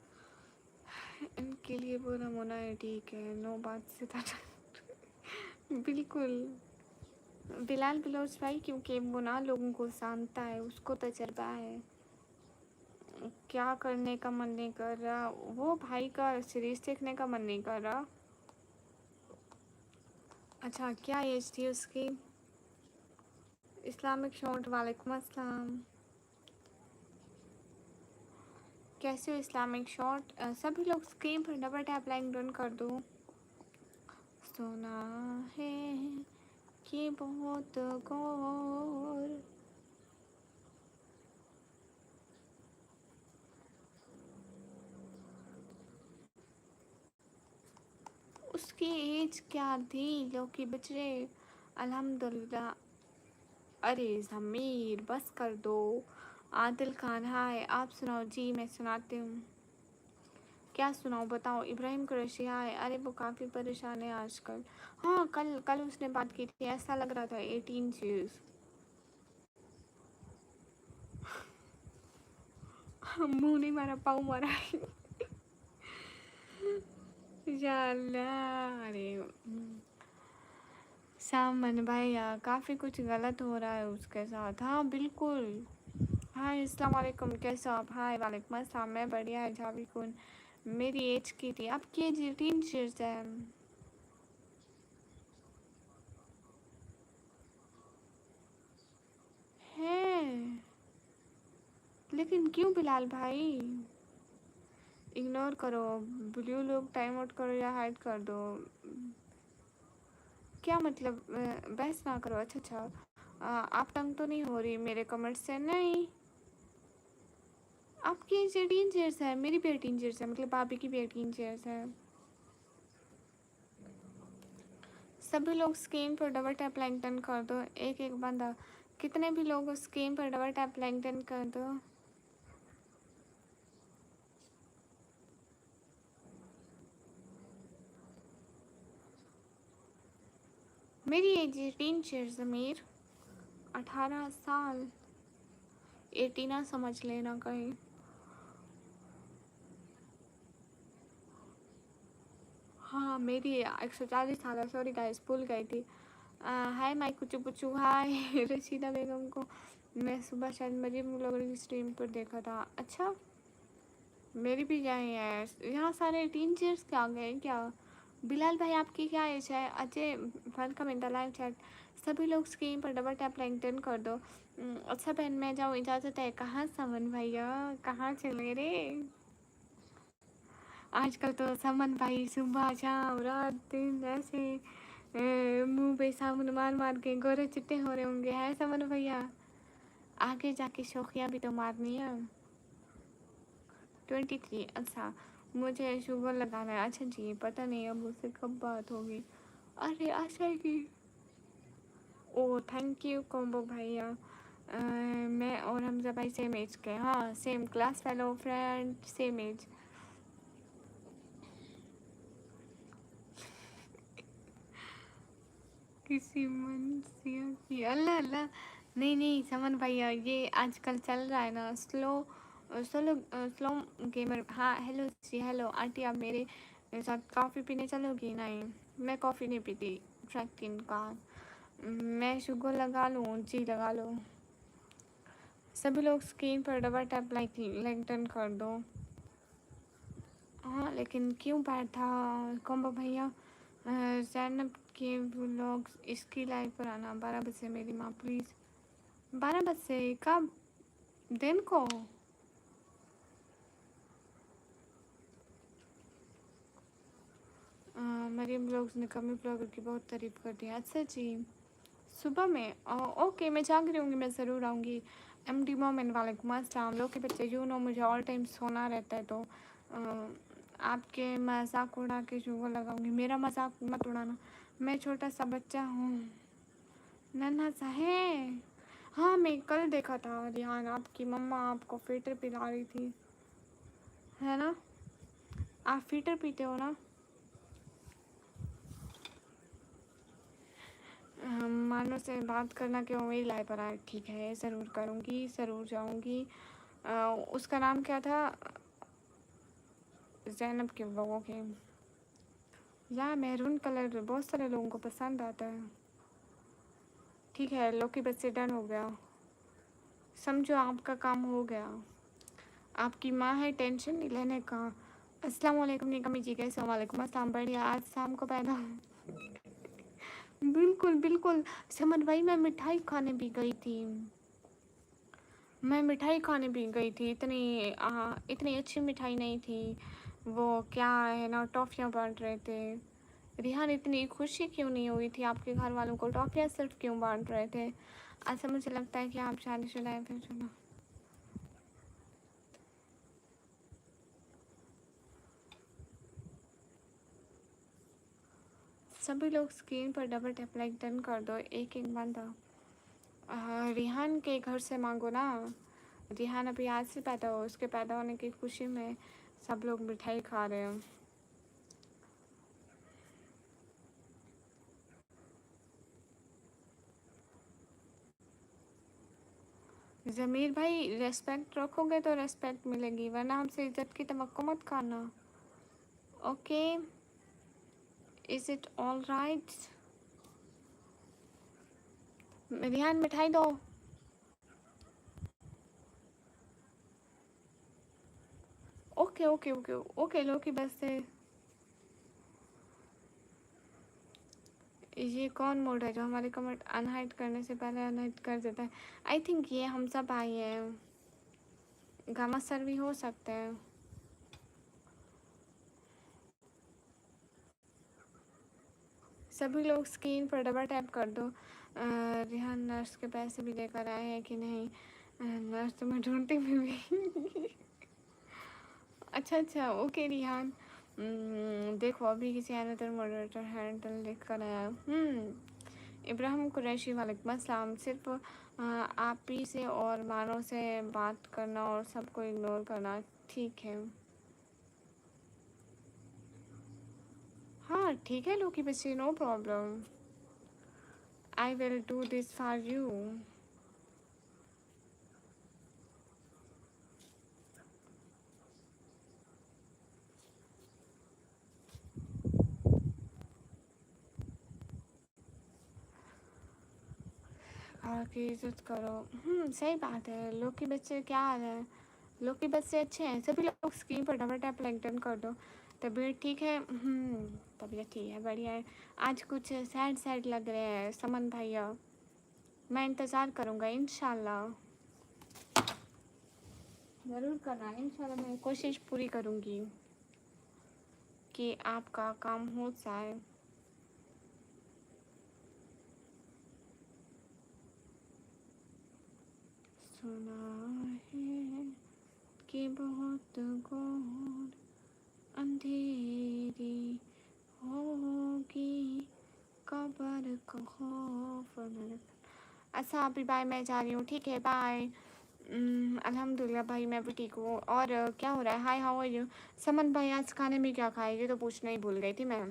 इनके लिए बुरा होना है ठीक है, नो बात से था। बिल्कुल बिलाल बलोच भाई, क्योंकि वो ना लोगों को जानता है, उसको तजर्बा है। क्या करने का मन नहीं कर रहा, वो भाई का सीरीज देखने का मन नहीं कर रहा। अच्छा क्या एज थी उसकी? इस्लामिक शॉर्ट, वालेकुम अस्सलाम। कैसे हो इस्लामिक शॉर्ट? सभी लोग स्क्रीन पर डबल टैप लाइक डन कर दो। सुना है कि बहुत गौर। उसकी एज क्या थी लौकी बचरे? अल्हम्दुलिल्लाह। अरे ज़मीर बस कर दो। आदिल खान हाय, आप सुनाओ जी। मैं सुनाती हूँ, क्या सुनाऊँ बताओ। इब्राहिम कुरैशी हाय, अरे वो काफ़ी परेशान है आजकल। हाँ कल कल उसने बात की थी, ऐसा लग रहा था 18 चीज़। मुँह नहीं मारा, पाँव मारा है। या अल्लाह, अरे सामन भाई काफ़ी कुछ गलत हो रहा है उसके साथ। हाँ बिल्कुल। हाय अस्सलाम वालेकुम, कैसे हो आप? हाय वालेकुम अस्सलाम, मैं बढ़िया है जावी कौन। मेरी एज की थी, आपकी एज 18 ईयर्स है। लेकिन क्यों बिलाल भाई? इग्नोर करो, ब्लू लोग टाइम आउट करो या हाइड कर दो। क्या मतलब? बहस ना करो। अच्छा अच्छा, आप तंग तो नहीं हो रही मेरे कमेंट से? नहीं, आपकी एज 18 है, मेरी भी 18 है, मतलब भाभी की भी 18 है। सभी लोग स्क्रीन पर डबल टैप लैंगटन कर दो, एक एक बंदा। कितने भी लोग स्क्रीन पर डबल टैप लैंगटन कर दो। मेरी एज 18 ज़मीर, 18 साल। 18 समझ लेना कहीं। हाँ मेरी 140 साल है। सॉरी गाइस, भूल गई थी। हाय माई कुचू पुचू, हाय रशीदा बेगम को मैं सुबह शायद मरीम लोगों की स्ट्रीम पर देखा था। अच्छा, मेरी भी यही है। यहाँ सारे 18 के आ गए हैं क्या? बिलाल भाई आपकी क्या एज है? Ajay welcome in the live chat. सभी लोग स्क्रीन पर डबल टैप लैंगटन कर दो। अच्छा बहन मैं जाऊँ, इजाज़त है। कहाँ समन भैया, कहाँ चले रे? आजकल तो समन भाई सुबह शाम रात दिन ऐसे मुंह पे साबुन मार मार के गोरे चिट्टे हो रहे होंगे, है समन भैया? आगे जाके शौकिया भी तो मारनी है। 23। अच्छा, मुझे शुगर लगाना है। अच्छा जी, पता नहीं अब उससे कब बात होगी। अरे आशा की। ओ थैंक यू कॉम्बो भैया। मैं और हमजा भाई सेम एज के। हाँ same class fellow friend, same age. किसी मनसिया की, अल्लाह अल्लाह। नहीं नहीं समन भैया, ये आजकल चल रहा है ना स्लो स्लो स्लो गेमर। हाँ हेलो जी, हेलो आंटी, आप मेरे साथ कॉफ़ी पीने चलोगी? नहीं, मैं कॉफ़ी नहीं पीती। ट्रैकिन का मैं शुगर लगा लूँ जी, लगा लो। सभी लोग स्क्रीन पर डबल टैप लाइक लैंगटन कर दो। हाँ लेकिन क्यों बैठ था कॉम्बो भैया? जैनब के व्लॉग इसकी लाइव पर आना 12 बजे। मेरी माँ प्लीज़। 12 बजे कब? दिन को? मरीम ब्लॉग्स ने कमी ब्लॉगर की बहुत तारीफ़ कर दी। अच्छा जी, सुबह में? ओके मैं जाग रही होंगी, मैं ज़रूर आऊँगी। MD मोमिन वालेकुम अस्सलाम। लोग के बच्चे यू नो मुझे ऑल टाइम सोना रहता है, तो आपके मजाक उड़ा के शुगर लगाऊंगी। मेरा मजाक मत उड़ाना, मैं छोटा सा बच्चा हूँ। नन्हा सा है। हाँ मैं कल देखा था रिहान, आपकी मम्मा आपको फिल्टर पिला रही थी, है ना? आप फिल्टर पीते हो ना? मानो से बात करना क्यों मेरी लाइफ पर आए? ठीक है ज़रूर करूँगी, ज़रूर जाऊँगी। उसका नाम क्या था? जैनब के लोगों के या मैरून कलर बहुत सारे लोगों को पसंद आता है। ठीक है लोकी बस से डन हो गया, समझो आपका काम हो गया। आपकी माँ है, टेंशन नहीं लेने का। अस्सलाम वालेकुम निकमी जी, कैसे हो? वालेकुम अस्सलाम, बढ़िया। आज शाम को पैदा बिल्कुल बिल्कुल। समन भाई मैं मिठाई खाने भी गई थी, मैं मिठाई खाने भी गई थी। इतनी अच्छी मिठाई नहीं थी वो, क्या है ना, टॉफ़ियाँ बांट रहे थे। रिहान इतनी खुशी क्यों नहीं हुई थी? आपके घर वालों को टॉफ़ियाँ सिर्फ क्यों बांट रहे थे? अच्छा मुझे लगता है कि आप शादीशुदा हैं, फिर चलो। सभी लोग स्क्रीन पर डबल टैप लाइक डन कर दो, एक एक बंदा। रिहान के घर से मांगो ना। रिहान अभी आज से पैदा हो, उसके पैदा होने की खुशी में सब लोग मिठाई खा रहे हैं। ज़मीर भाई रेस्पेक्ट रखोगे तो रेस्पेक्ट मिलेगी, वरना हमसे इज्जत की तवक्को मत करना। Okay, is it all right? Rihan मिठाई दो। ओके ओके ओके ओके लोकी बस से। ये कौन मोड है जो हमारे कमेंट अनहाइड करने से पहले अनहाइड कर देता है? आई थिंक ये हम सब आई हैं, गामा सर भी हो सकते हैं। सभी लोग स्क्रीन पर डबल टैप कर दो। रिहान नर्स के पैसे भी लेकर आए हैं कि नहीं? नर्स तो मैं ढूंढती भी अच्छा अच्छा ओके रिहान। देखो अभी किसी अनदर मॉडरेटर हैंडल लिख कर आया। इब्राहिम कुरैशी वालेकुम अस्सलाम। सिर्फ आप ही से और मानो से बात करना और सबको इग्नोर करना, ठीक है? हाँ ठीक है लोकी बच्ची, no problem, I will do this for you. घर की इज्जत करो। सही बात है। लोग के बच्चे क्या हाल है? लोग के बच्चे अच्छे हैं। सभी लोग स्क्रीन पर डबल टैप लाइक डन कर दो। तबीयत ठीक है? तबीयत ठीक है, बढ़िया है। आज कुछ सैड सैड लग रहे हैं समन भैया। मैं इंतज़ार करूँगा इंशाल्लाह, ज़रूर करना इंशाल्लाह। मैं कोशिश पूरी करूँगी कि आपका काम हो जाए। सुना है कि बहुत घोर अंधेरी होगी कब्र का खौफ। अच्छा अभी बाय, मैं जा रही हूँ, ठीक है बाय। अल्हम्दुलिल्लाह भाई मैं भी ठीक हूँ। और क्या हो रहा है? Hi how are you? Saman भाई आज खाने में क्या खाए ये तो पूछना ही भूल गई थी मैं।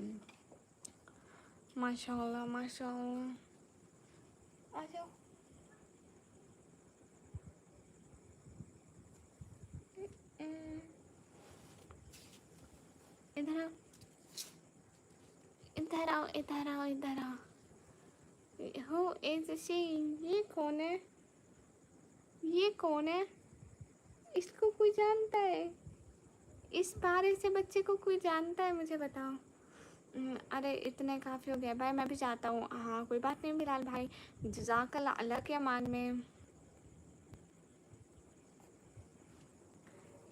माशाल्लाह माशाल्लाह। आ जाओ। इधर आओ, इधर आओ, इधर आओ, इधर आओ। हो इज शी? ये कौन है? ये कौन है? इसको कोई जानता है? इस पारे से बच्चे को कोई जानता है? मुझे बताओ। अरे इतने काफ़ी हो गया भाई, मैं भी चाहता हूँ। हाँ कोई बात नहीं बिलाल भाई, जज़ाकल्लाह, अल्लाह के अमान में।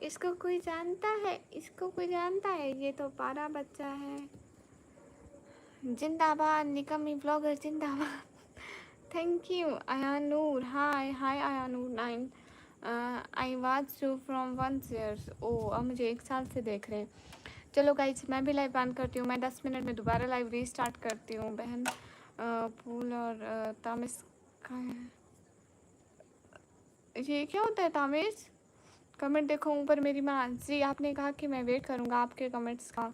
इसको कोई जानता है? इसको कोई जानता है? ये तो पारा बच्चा है। जिंदाबाद निकम्मी ब्लॉगर जिंदाबाद। Thank you Ayanoor. Hi hi Ayanoor 9। I watch you from 1 years. ओ अब मुझे 1 साल से देख रहे हैं। चलो गाइस मैं भी लाइव बंद करती हूँ। मैं 10 मिनट में दोबारा लाइव रीस्टार्ट करती हूँ। बहन फूल और तामिस का ये क्या होता है तामिस? कमेंट देखो ऊपर मेरी माँ जी, आपने कहा कि मैं वेट करूँगा आपके कमेंट्स का,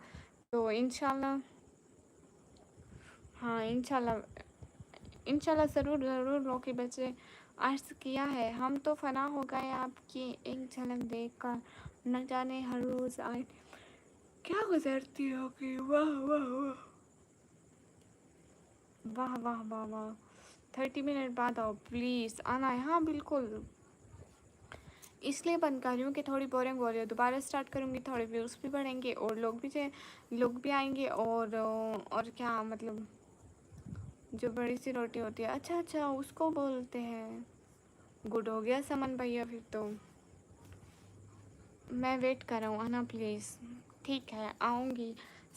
तो इंशाल्लाह, हाँ इंशाल्लाह इंशाल्लाह ज़रूर ज़रूर लोग के बच्चे। अर्ज़ किया है हम तो फना हो गए आपकी एक झलक देख कर, न जाने हर रोज़ आए क्या गुजरती होगी। वाह वाह वाह वाह वाह वाह। 30 मिनट बाद आओ प्लीज़, आना है। हाँ बिल्कुल, इसलिए बंद कर रही हूँ कि थोड़ी बोरिंग हो रही है। दोबारा स्टार्ट करूँगी, थोड़े व्यूज़ भी बढ़ेंगे और लोग भी आएंगे। और क्या मतलब, जो बड़ी सी रोटी होती है, अच्छा अच्छा उसको बोलते हैं। गुड हो गया समन भैया, फिर तो मैं वेट कर रहा हूँ, आना प्लीज़। ठीक है आऊँगी।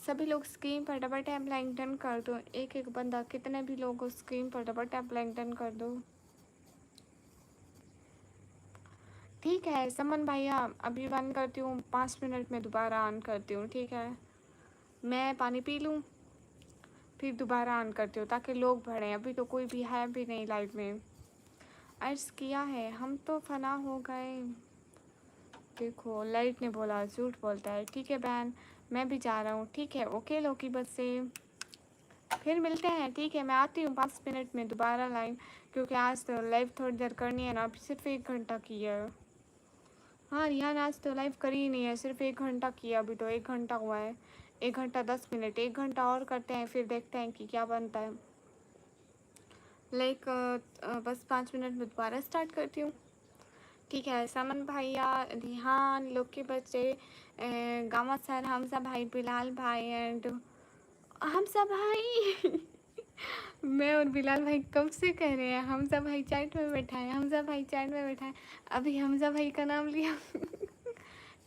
सभी लोग स्क्रीन पर डबल टैप लाइक डन कर दो। एक एक बंदा, कितने भी लोग हो स्क्रीन पर डबल टैप लाइक डन कर दो। ठीक है समन भैया अभी बंद करती हूँ, 5 मिनट में दोबारा ऑन करती हूँ, ठीक है? मैं पानी पी लूँ फिर दोबारा ऑन करती हूँ ताकि लोग बढ़ें। अभी तो कोई भी है भी नहीं लाइव में। अर्ज़ किया है हम तो फना हो गए। देखो लाइट ने बोला झूठ बोलता है। ठीक है बहन मैं भी जा रहा हूँ, ठीक है? ओके लोकी बस से फिर मिलते हैं, ठीक है? मैं आती हूँ 5 मिनट में दोबारा लाइव, क्योंकि आज तो लाइव थोड़ी देर करनी है ना, अभी सिर्फ 1 घंटा की है। हाँ रिहान आज तो लाइव करी ही नहीं है, सिर्फ 1 घंटा किया, अभी तो 1 घंटा हुआ है। 1 घंटा 10 मिनट, 1 घंटा और करते हैं फिर देखते हैं कि क्या बनता है। बस 5 मिनट में दोबारा स्टार्ट करती हूँ, ठीक है? समन भैया, रिहान, लोग के बच्चे, गामा सर, हमजा भाई, बिलाल भाई एंड हमजा भाई मैं और बिलाल भाई कब से कह रहे हैं हमजा भाई चैट में बैठा है, हमजा भाई चैट में बैठा है। अभी हमजा भाई का नाम लिया